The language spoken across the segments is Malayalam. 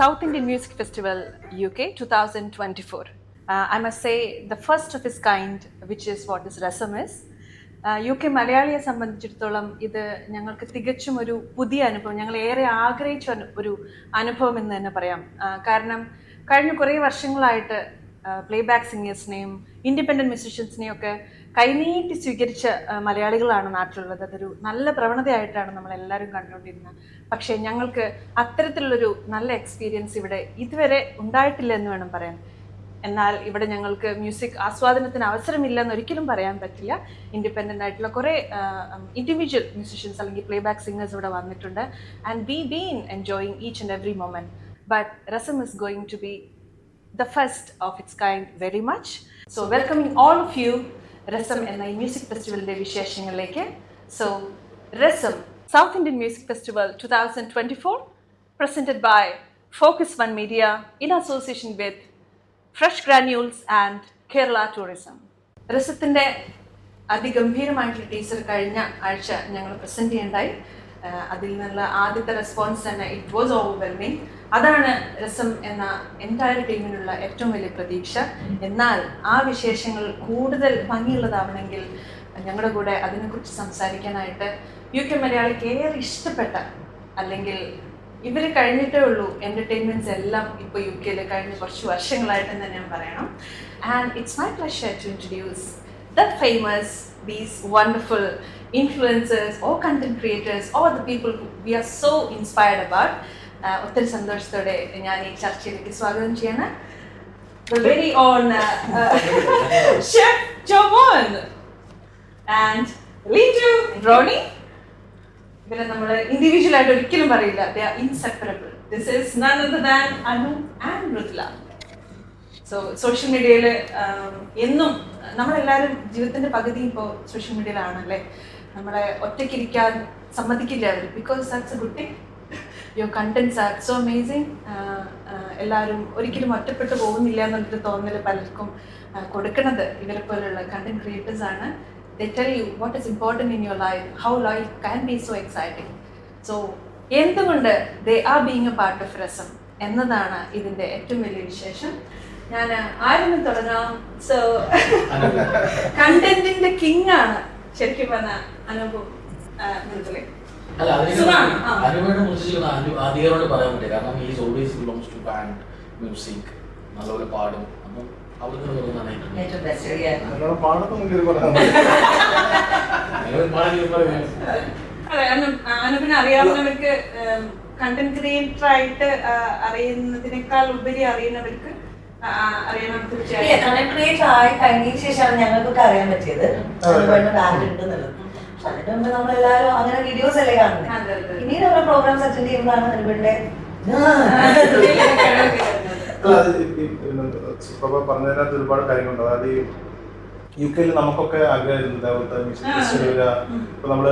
South Indian Music Festival UK 2024. I must say the first of its kind, which is what this Rasam is. U K മലയാളിയെ സംബന്ധിച്ചിടത്തോളം ഇത് ഞങ്ങൾക്ക് തികച്ചും ഒരു പുതിയ അനുഭവം, ഞങ്ങൾ ഏറെ ആഗ്രഹിച്ച ഒരു അനുഭവം എന്ന് തന്നെ പറയാം. കാരണം കഴിഞ്ഞ കുറേ വർഷങ്ങളായിട്ട് പ്ലേബാക്ക് സിംഗേഴ്സിനെയും ഇൻഡിപെൻഡൻറ്റ് മ്യൂസിഷ്യൻസിനെയും ഒക്കെ കൈനീട്ടി സ്വീകരിച്ച മലയാളികളാണ് നാട്ടിലുള്ളത്. അതൊരു നല്ല പ്രവണതയായിട്ടാണ് നമ്മളെല്ലാവരും കണ്ടുകൊണ്ടിരുന്നത്. പക്ഷേ ഞങ്ങൾക്ക് അത്തരത്തിലുള്ളൊരു നല്ല എക്സ്പീരിയൻസ് ഇവിടെ ഇതുവരെ ഉണ്ടായിട്ടില്ല എന്ന് വേണം പറയാൻ. എന്നാൽ ഇവിടെ ഞങ്ങൾക്ക് മ്യൂസിക് ആസ്വാദനത്തിന് അവസരമില്ലെന്ന് ഒരിക്കലും പറയാൻ പറ്റില്ല. ഇൻഡിപെൻഡൻ്റ് ആയിട്ടുള്ള കുറേ ഇൻഡിവിജ്വൽ മ്യൂസിഷ്യൻസ് അല്ലെങ്കിൽ പ്ലേബാക്ക് സിംഗേഴ്സ് ഇവിടെ വന്നിട്ടുണ്ട്. And we been enjoying each and every moment. But Rasam is going to be the first of its kind very much. So welcoming all of you Rasam എന്ന ഈ മ്യൂസിക് ഫെസ്റ്റിവലിൻ്റെ വിശേഷങ്ങളിലേക്ക്. So Rasam South Indian Music Festival 2024 presented by Focus One Media in association with Fresh Granules and Kerala Tourism. റസത്തിൻ്റെ അതിഗംഭീരമായിട്ടുള്ള ടീച്ചർ കഴിഞ്ഞ ആഴ്ച ഞങ്ങൾ പ്രസൻറ്റ് ചെയ്യേണ്ടായി. അതിൽ നിന്നുള്ള ആദ്യത്തെ റെസ്പോൺസ് തന്നെ ഇറ്റ് വാസ് ഓവർവെൽമിങ്. അതാണ് രസം എന്ന എൻറ്റയർ ടീമിനുള്ള ഏറ്റവും വലിയ പ്രതീക്ഷ. എന്നാൽ ആ വിശേഷങ്ങൾ കൂടുതൽ ഭംഗിയുള്ളതാവണമെങ്കിൽ ഞങ്ങളുടെ കൂടെ അതിനെക്കുറിച്ച് സംസാരിക്കാനായിട്ട് യു കെ മലയാളിക്ക് ഏറെ ഇഷ്ടപ്പെട്ട, അല്ലെങ്കിൽ ഇവർ കഴിഞ്ഞിട്ടേ ഉള്ളൂ എൻ്റർടൈൻമെൻറ്റ്സ് എല്ലാം ഇപ്പോൾ യു കെയിൽ കഴിഞ്ഞ കുറച്ച് വർഷങ്ങളായിട്ടെന്ന് ഞാൻ പറയണം. And it's my pleasure to introduce the famous, these wonderful influencers or content creators or the people who we are so inspired about. ഒത്തിരി സന്തോഷത്തോടെ ഞാൻ ഈ ചർച്ചയിലേക്ക് സ്വാഗതം ചെയ്യാണ് the very own Chef Jomon and Lindu Ronnie. ഇവരെ നമ്മൾ ഇൻഡിവിജ്വൽ ആയിട്ട് ഒരിക്കലും പറയില്ല. they are inseparable. This is none other than Anu and Mrudula. So social മീഡിയയിൽ എന്നും നമ്മളെല്ലാവരും ജീവിതത്തിൻ്റെ പകുതി ഇപ്പോൾ സോഷ്യൽ മീഡിയയിലാണല്ലേ. നമ്മളെ ഒറ്റയ്ക്കിരിക്കാൻ സമ്മതിക്കില്ല അവർ. Because that's a good thing. Your contents are so amazing. എല്ലാവരും ഒരിക്കലും ഒറ്റപ്പെട്ടു പോകുന്നില്ല എന്നുള്ളൊരു തോന്നൽ പലർക്കും കൊടുക്കുന്നത് ഇവരെ പോലുള്ള കണ്ടന്റ് ക്രിയേറ്റേഴ്സ് ആണ്. They tell you what is important in your life, how life can be so exciting. So എന്തുകൊണ്ട് they are being a part of Rasam എന്നതാണ് ഇതിൻ്റെ ഏറ്റവും വലിയ വിശേഷം. ഞാൻ ആരെന്ന് തുടങ്ങാം? സോ കണ്ടന്റിന്റെ കിങ് ആണ് ശരിക്കും പറഞ്ഞ അനുഭവം. ആദ്യമായിട്ട് പറയാൻ പറ്റില്ല, കാരണം ഈ always belongs to band music, നല്ലപോലെ പാടും. അപ്പം അവർക്ക് അതെ, അനുപിനെ അറിയാവുന്നവർക്ക് കണ്ടന്റ് ക്രിയേറ്റർ ആയിട്ട് അറിയുന്നതിനേക്കാൾ ഉപരി അറിയുന്നവർക്ക് കഴിഞ്ഞതിന് ശേഷമാണ് ഞങ്ങൾക്കൊക്കെ അറിയാൻ പറ്റിയത് ബാൻഡ് ഉണ്ടെന്നുള്ളത്. അതിന്റെ മുമ്പ് നമ്മളെല്ലാരും അങ്ങനെ വീഡിയോസ് അല്ലേ കാണുന്നത്. പിന്നീട് ഓരോ പ്രോഗ്രാംസ് അറ്റൻഡ് ചെയ്യുമ്പോഴാണ് അനുപന്റെ പറഞ്ഞതിനകത്ത് ഒരുപാട് കാര്യങ്ങളുണ്ട്. അതായത് യു കെയിൽ നമുക്കൊക്കെ ആഗ്രഹമായിരുന്നു ഇതേപോലത്തെ മ്യൂസിക് ഫെസ്റ്റിവൽ വരിക. ഇപ്പൊ നമ്മള്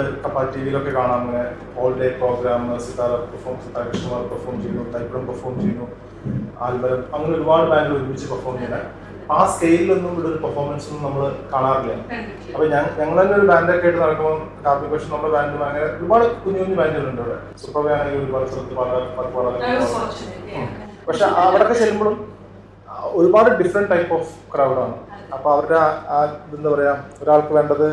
ടി വിയിലൊക്കെ കാണാം, അങ്ങനെ all day programme, Sithara Krishnakumar perform ചെയ്യുന്നു, തൈപ്പുറം പെർഫോം ചെയ്യുന്നു, ആൽബരം, അങ്ങനെ ഒരുപാട് ബാൻഡുകൾ ഒരുമിച്ച് പെർഫോം ചെയ്യുന്നത്. ആ സ്കെയിലൊന്നും ഇവിടെ ഒരു പെർഫോമൻസ് ഒന്നും നമ്മൾ കാണാറില്ല. അപ്പൊ ഞങ്ങൾ തന്നെ ഒരു ബാൻഡൊക്കെ ആയിട്ട് നടക്കുമ്പോൾ കാർമിക് പക്ഷെ നമ്മുടെ ബാൻഡും അങ്ങനെ ഒരുപാട് കുഞ്ഞു കുഞ്ഞു ബാൻഡുകളുണ്ട് ഇവിടെ. സൂപ്പർ ആണെങ്കിൽ ഒരുപാട് സ്ഥലത്ത് പക്ഷെ അവിടെയൊക്കെ ചെല്ലുമ്പോഴും ഒരുപാട് ഡിഫറെന്റ് ടൈപ്പ് ഓഫ് ക്രൗഡാണ്. അപ്പൊ അവരുടെ എന്താ പറയാ, ഒരാൾക്ക് വേണ്ടത്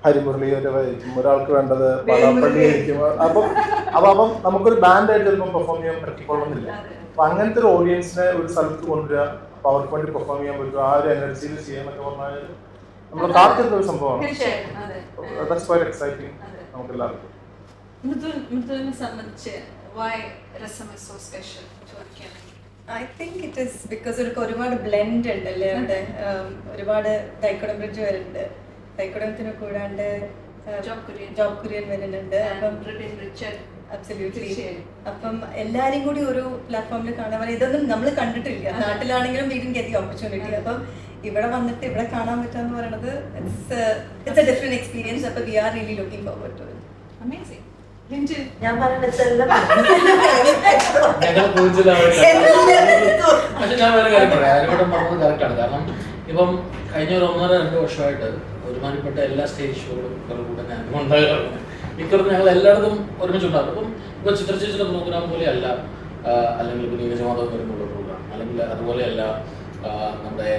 ഹരിമുരളിയായിരിക്കും, ഒരാൾക്ക് വേണ്ടത് പള്ളി ആയിരിക്കും. അപ്പം നമുക്കൊരു ബാൻഡായിട്ട് ചിലപ്പോൾ പെർഫോം ചെയ്യാൻ പറ്റിക്കൊള്ളുന്നില്ല. അപ്പൊ അങ്ങനത്തെ ഒരു ഓഡിയൻസിനെ ഒരു സ്ഥലത്ത് കൊണ്ടുവരിക, അപ്പൊ അവർക്ക് വേണ്ടി പെർഫോം ചെയ്യാൻ പറ്റും, ആ ഒരു എനർജിയിൽ ചെയ്യാന്നൊക്കെ പറഞ്ഞാൽ നമ്മൾ കാത്തിരുന്ന ഒരു സംഭവമാണ്. ദാറ്റ്സ് ക്വൈറ്റ് എക്സൈറ്റിംഗ് നമുക്ക് എല്ലാവർക്കും. I think it is because ഒരുപാട് ബ്ലെൻഡ് ഉണ്ടല്ലേ അവിടെ. ഒരുപാട് തൈക്കുടം ബ്രിഡ്ജ് വരുന്നുണ്ട്, തൈക്കുടത്തിന് കൂടാണ്ട് ജോബ് കുര്യൻ വരുന്നുണ്ട്. അപ്പം എല്ലാരും കൂടി ഒരു പ്ലാറ്റ്ഫോമിൽ കാണാൻ ഇതൊന്നും നമ്മൾ കണ്ടിട്ടില്ല. നാട്ടിലാണെങ്കിലും we didn't get the opportunity. അപ്പം ഇവിടെ വന്നിട്ട് ഇവിടെ കാണാൻ പറ്റാന്ന് പറയുന്നത് ഇറ്റ്സ് എ ഡിഫറെന്റ് എക്സ്പീരിയൻസ്. അപ്പൊ we are really looking forward to it. Amazing. ഞാൻ പറഞ്ഞെല്ലാം പക്ഷെ ഞാൻ വേറെ കാര്യം പറയാം, അതിലൂടെ പറഞ്ഞത് കറക്റ്റാണ്. കാരണം ഇപ്പം കഴിഞ്ഞ ഒരു 1.5-2 വർഷമായിട്ട് ഒരുമാതിരിപ്പെട്ട എല്ലാ സ്റ്റേജ് ഷോകളും കൂടെ ഞാൻ ഉണ്ടാകാറുണ്ട്. മിക്കവാറും ഞങ്ങൾ എല്ലായിടത്തും ഒരുമിച്ചുണ്ടാകും. അപ്പം ഇപ്പോൾ ചിത്രചേച്ചിയുടെ പ്രോഗ്രാം പോലെ അല്ല അല്ലെങ്കിൽ ഇപ്പോൾ നീരജമാധവൻ വരുന്നുള്ള പ്രോഗ്രാം, അല്ലെങ്കിൽ അതുപോലെയല്ല നമ്മുടെ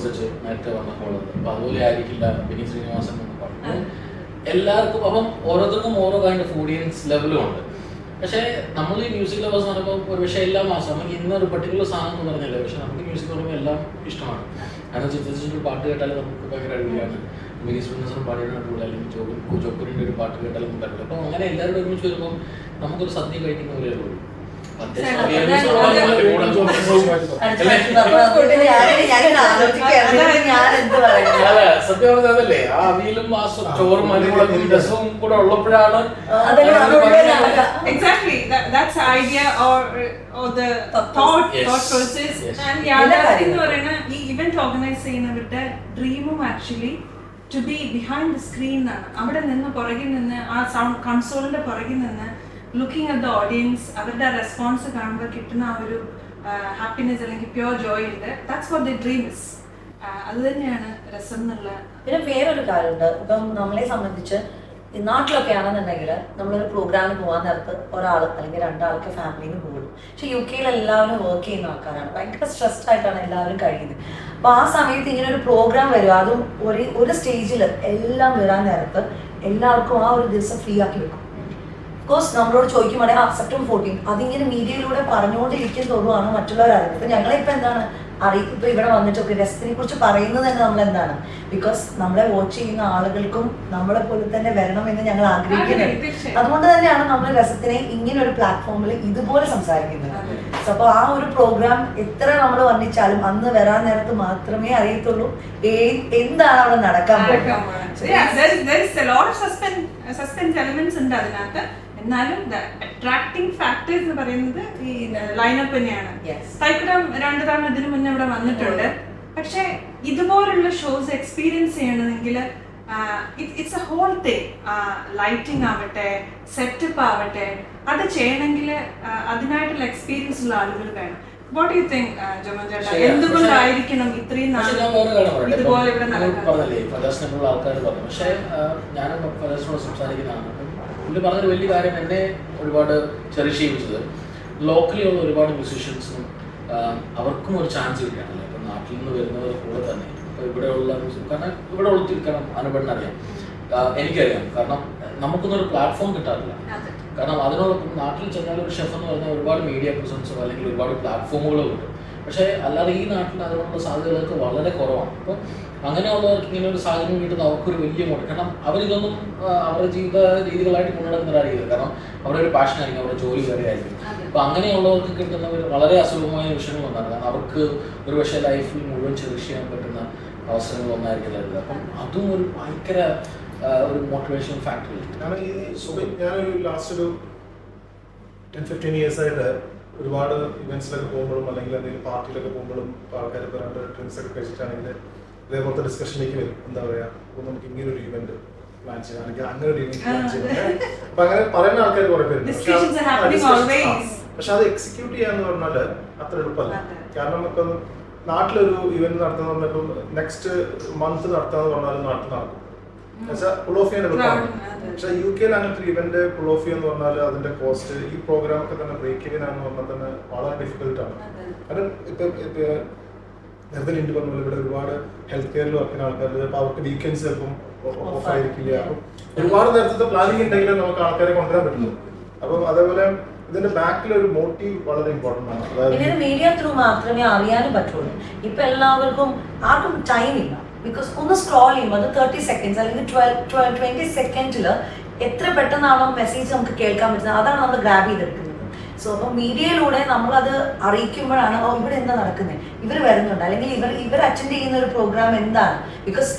വെച്ച് നേരത്തെ വന്നപ്പോഴുള്ളത്. അപ്പോൾ അതുപോലെ ആയിരിക്കില്ല വിനീത് ശ്രീനിവാസൻ എന്ന് പറഞ്ഞു. എല്ലാവർക്കും അപ്പം ഓരോരുത്തർക്കും ഓരോ കൈൻഡ് ഓഫ് ഓഡിയൻസ് ലെവലും ഉണ്ട്. പക്ഷേ നമ്മൾ ഈ മ്യൂസിക് ലവേഴ്സ് എന്ന് പറയുമ്പോൾ ഒരു പക്ഷേ എല്ലാ മാസം നമുക്ക് ഇന്നൊരു പർട്ടിക്കുലർ സാധനം എന്ന് പറഞ്ഞില്ല. പക്ഷേ നമുക്ക് മ്യൂസിക് പറയുമ്പോൾ എല്ലാം ഇഷ്ടമാണ്. കാരണം ചിത്രത്തിൻ്റെ പാട്ട് കേട്ടാൽ നമുക്ക് ഭയങ്കര അടിപൊളിയാണ്. വിനീത് ശ്രീനിവാസൻ പാടിയുടെ അടിപൊളി, അല്ലെങ്കിൽ ജോക്കുറിൻ്റെ ഒരു പാട്ട് കേട്ടാലും പറ്റില്ല. അപ്പോൾ അങ്ങനെ എല്ലാവരും ഒരുമിച്ച് വരുമ്പോൾ നമുക്കൊരു സദ്യ കഴിക്കുന്ന പോലെ ഉള്ളൂ. സത്യം പറഞ്ഞതല്ലേ, ആ അവിയലും ആ ചോറും അരിമുളകും രസവും കൂടെ ഉള്ളപ്പോഴാണ് Exactly, that's the idea or the thought process. And യാഥാർത്ഥ്യം എന്ന് പറയുന്ന ഈ ഇവന്റ് ഓർഗനൈസ് ചെയ്യുന്നവരുടെ ഡ്രീമും actually to be behind the screen എന്നാണ്. അവിടെ നിന്ന് പുറകിൽ നിന്ന് ആ സൗണ്ട് കൺസോളിന്റെ പുറകിൽ നിന്ന് ലുക്കിംഗ് അറ്റ് ദ ഓഡിയൻസ്, അവരുടെ റെസ്പോൺസ് കാണുമ്പോൾ കിട്ടുന്ന ആ ഒരു ഹാപ്പിനെസ് അല്ലെങ്കിൽ പ്യുവർ ജോയ് ഉണ്ട്. That's what the dream is. അത് തന്നെയാണ് രസം എന്നുള്ള. പിന്നെ വേറൊരു കാര്യമുണ്ട്. ഇപ്പം നമ്മളെ സംബന്ധിച്ച് നാട്ടിലൊക്കെ ആണെന്നുണ്ടെങ്കിൽ നമ്മളൊരു പ്രോഗ്രാമിന് പോകാൻ നേരത്ത് ഒരാൾ അല്ലെങ്കിൽ രണ്ടാൾക്ക് ഫാമിലിന്ന് പോകുള്ളൂ. പക്ഷെ UK എല്ലാവരും വർക്ക് ചെയ്യുന്ന ആൾക്കാരാണ്. ഭയങ്കര സ്ട്രെസ്ഡ് ആയിട്ടാണ് എല്ലാവരും കഴിയുന്നത്. അപ്പോൾ ആ സമയത്ത് ഇങ്ങനെ ഒരു പ്രോഗ്രാം വരും, അതും ഒരു സ്റ്റേജിൽ എല്ലാം വരാൻ നേരത്ത് എല്ലാവർക്കും ആ ഒരു ദിവസം ഫ്രീ ആക്കി വെക്കും. കോഴ്സ് നമ്മളോട് ചോദിക്കുമ്പോൾ സെപ്റ്റംബർ 14 അതിങ്ങനെ മീഡിയയിലൂടെ പറഞ്ഞുകൊണ്ടിരിക്കും തോന്നുവാണ് മറ്റുള്ളവർ അറിയുന്നത്. ഇപ്പം ഞങ്ങളിപ്പോൾ എന്താണ് ഇപ്പം ഇവിടെ വന്നിട്ടൊക്കെ രസത്തിനെ കുറിച്ച് പറയുന്നത് തന്നെ നമ്മൾ എന്താണ്, ബിക്കോസ് നമ്മളെ വാച്ച് ചെയ്യുന്ന ആളുകൾക്കും നമ്മളെ പോലെ തന്നെ വരണമെന്ന് ഞങ്ങൾ ആഗ്രഹിക്കുന്നുണ്ട്. അതുകൊണ്ട് തന്നെയാണ് നമ്മൾ രസത്തിനെ ഇങ്ങനെ ഒരു പ്ലാറ്റ്ഫോമിൽ ഇതുപോലെ സംസാരിക്കുന്നത്. അപ്പോൾ ആ ഒരു പ്രോഗ്രാം എത്ര നമ്മൾ വർണ്ണിച്ചാലും അന്ന് വരാൻ നേരത്ത് മാത്രമേ അറിയത്തുള്ളൂ എന്താണ് അവിടെ നടക്കാൻ പോകുന്നത്. എന്നാലും അട്രാക്ടിങ് ഫാക്ടേഴ്സ് എന്ന് പറയുന്നത് ഈ ലൈനപ്പ് തന്നെയാണ്. തൈക്കുടം 2 തവണ ഇതിനു മുന്നേ ഇവിടെ വന്നിട്ടുണ്ട്. പക്ഷെ ഇതുപോലുള്ള ഷോസ് എക്സ്പീരിയൻസ് ചെയ്യണമെങ്കിൽ it's a whole thing. Lighting ആവട്ടെ, സെറ്റപ്പ് ആവട്ടെ, അത് ചെയ്യണമെങ്കിൽ അതിനായിട്ടുള്ള എക്സ്പീരിയൻസ് ഉള്ള ആളുകൾ വേണം. വാട്ട് യു തിങ്ക് ജോമോൻ ചേട്ടാ, എന്തുകൊണ്ടായിരിക്കണം ഇത്രയും ഇതുപോലെ ഇവിടെ നടക്കുന്നത്? ആൾക്കാർ പറഞ്ഞു. പക്ഷേ ഞാൻ ഫലസിനോട് സംസാരിക്കുന്നതാണ്. പുള്ളി പറഞ്ഞൊരു വലിയ കാര്യം എന്നെ ഒരുപാട് ചെറിഷ് ചെയ്യിച്ചത്, ലോക്കലി ഉള്ള ഒരുപാട് മ്യൂസീഷ്യൻസിനും അവർക്കും ഒരു ചാൻസ് കിട്ടുകയാണല്ലോ. ഇപ്പം നാട്ടിൽ നിന്ന് വരുന്നവർ കൂടെ തന്നെ ഇപ്പോൾ ഇവിടെയുള്ള കാരണം ഇവിടെ ഉള്ളത്തിരിക്കണം അനുഭവം എനിക്കറിയാം. കാരണം നമുക്കൊന്നൊരു പ്ലാറ്റ്ഫോം കിട്ടാറില്ല. കാരണം അതിനോടൊപ്പം നാട്ടിൽ ചെന്നാൽ ഒരു ഷെഫ് എന്ന് പറഞ്ഞാൽ ഒരുപാട് മീഡിയ പ്രസൻസോ അല്ലെങ്കിൽ ഒരുപാട് പ്ലാറ്റ്ഫോമുകളോ കിട്ടും. പക്ഷേ അല്ലാതെ ഈ നാട്ടിൽ അതിനുള്ള സാധ്യതകളൊക്കെ വളരെ കുറവാണ്. അപ്പോൾ അങ്ങനെയുള്ളവർക്ക് ഇങ്ങനെ ഒരു സാഹചര്യം കിട്ടുന്നത് അവർക്കൊരു വലിയ മോട്ട്. കാരണം അവരിതൊന്നും അവരുടെ ജീവിത രീതികളായിട്ട് കൊണ്ടുനടക്കുന്നവരായിരിക്കും. കാരണം അവരുടെ ഒരു പാഷനായിരിക്കും, അവരുടെ ജോലി വേറെ ആയിരിക്കും. അപ്പോൾ അങ്ങനെയുള്ളവർക്ക് കിട്ടുന്നവർ വളരെ അസുലഭമായ വിഷയങ്ങളൊന്നാണ്. കാരണം അവർക്ക് ഒരു പക്ഷേ ലൈഫിൽ മുഴുവൻ ചെറിഷ് ചെയ്യാൻ പറ്റുന്ന അവസരങ്ങളൊന്നായിരിക്കില്ല. അപ്പം അതും ഒരു ഭയങ്കര ഒരു മോട്ടിവേഷൻ ഫാക്ടർ. ഞാനൊരു ലാസ്റ്റ് ഒരു 10-15 years ആയിട്ട് ഒരുപാട് ഇവന്റ്സിലൊക്കെ പോകുമ്പോഴും അല്ലെങ്കിൽ എന്തെങ്കിലും പാർട്ടിയിലൊക്കെ പോകുമ്പോഴും ആൾക്കാർ രണ്ട് ഡ്രിങ്ക്സ് ഒക്കെ കഴിച്ചിട്ടാണെങ്കിൽ ഇതേപോലത്തെ ഡിസ്കഷനിലേക്ക് വരും. എന്താ പറയുക, അപ്പോൾ നമുക്ക് ഇങ്ങനെ ഒരു ഇവന്റ് പ്ലാൻ ചെയ്യാം, അല്ലെങ്കിൽ അങ്ങനെ ഒരു ഇവന്റ് പ്ലാൻ ചെയ്യാം. അപ്പൊ അങ്ങനെ പറയുന്ന ആൾക്കാർ കുറെ പേരുണ്ട്. പക്ഷെ അത് എക്സിക്യൂട്ട് ചെയ്യാന്ന് പറഞ്ഞാൽ അത്ര എളുപ്പമല്ല. കാരണം ഇപ്പം നാട്ടിലൊരു ഇവന്റ് നടത്തുന്ന പറഞ്ഞപ്പോൾ നെക്സ്റ്റ് മന്ത് നടത്താന്ന് പറഞ്ഞാൽ നാട്ടിൽ നടക്കും. പുൾ ഓഫ് ചെയ്യാൻ എളുപ്പമാണ്. പക്ഷെ UK അങ്ങനത്തെ ഒരു ഇവന്റ് പുൾ ഓഫ് ചെയ്യാന്ന് പറഞ്ഞാൽ അതിന്റെ കോസ്റ്റ്, ഈ പ്രോഗ്രാം ഒക്കെ തന്നെ ബ്രേക്ക് ഇവനാന്ന് പറഞ്ഞാൽ തന്നെ വളരെ ഡിഫിക്കൽട്ടാണ്. കാരണം ഇപ്പം നേരത്തെ ലിൻഡ് പറഞ്ഞ പോലെ ഇവിടെ ഒരുപാട് ഹെൽത്ത് കെയറിൽ വർക്ക് ചെയ്യുന്ന ആൾക്കാർ, അപ്പോൾ അവർക്ക് വീക്കെൻഡ്സ് ചിലപ്പം ഓഫ് ആയിരിക്കില്ല. അപ്പം ഒരുപാട് നേരത്തെ പ്ലാനിങ് ഉണ്ടെങ്കിൽ നമുക്ക് ആൾക്കാരെ കൊണ്ടുവരാൻ പറ്റുള്ളൂ. അപ്പം അതേപോലെ ഇതിന്റെ ബാക്കിൽ ഒരു മോട്ടീവ് വളരെ ഇമ്പോർട്ടന്റ് ആണ്. പിന്നെ മീഡിയ ത്രൂ മാത്രമേ അറിയാനും പറ്റുള്ളൂ. ഇപ്പൊ എല്ലാവർക്കും ആർക്കും ടൈം ഇല്ല. ബിക്കോസ് ഒന്ന് സ്ക്രോൾ ചെയ്യുമ്പോൾ അത് 30 seconds അല്ലെങ്കിൽ 20 seconds എത്ര പെട്ടെന്നാണോ മെസ്സേജ് നമുക്ക് കേൾക്കാൻ പറ്റുന്നത്, അതാണ് നമ്മൾ ഗ്രാബ് ചെയ്തെടുക്കുന്നത്. സോ അപ്പോൾ മീഡിയയിലൂടെ നമ്മളത് അറിയിക്കുമ്പോഴാണ് ഇവിടെ എന്താ നടക്കുന്നത്, ഇവർ വരുന്നുണ്ട്, അല്ലെങ്കിൽ ഇവർ അറ്റൻഡ് ചെയ്യുന്ന ഒരു പ്രോഗ്രാം എന്താണ്. ബിക്കോസ്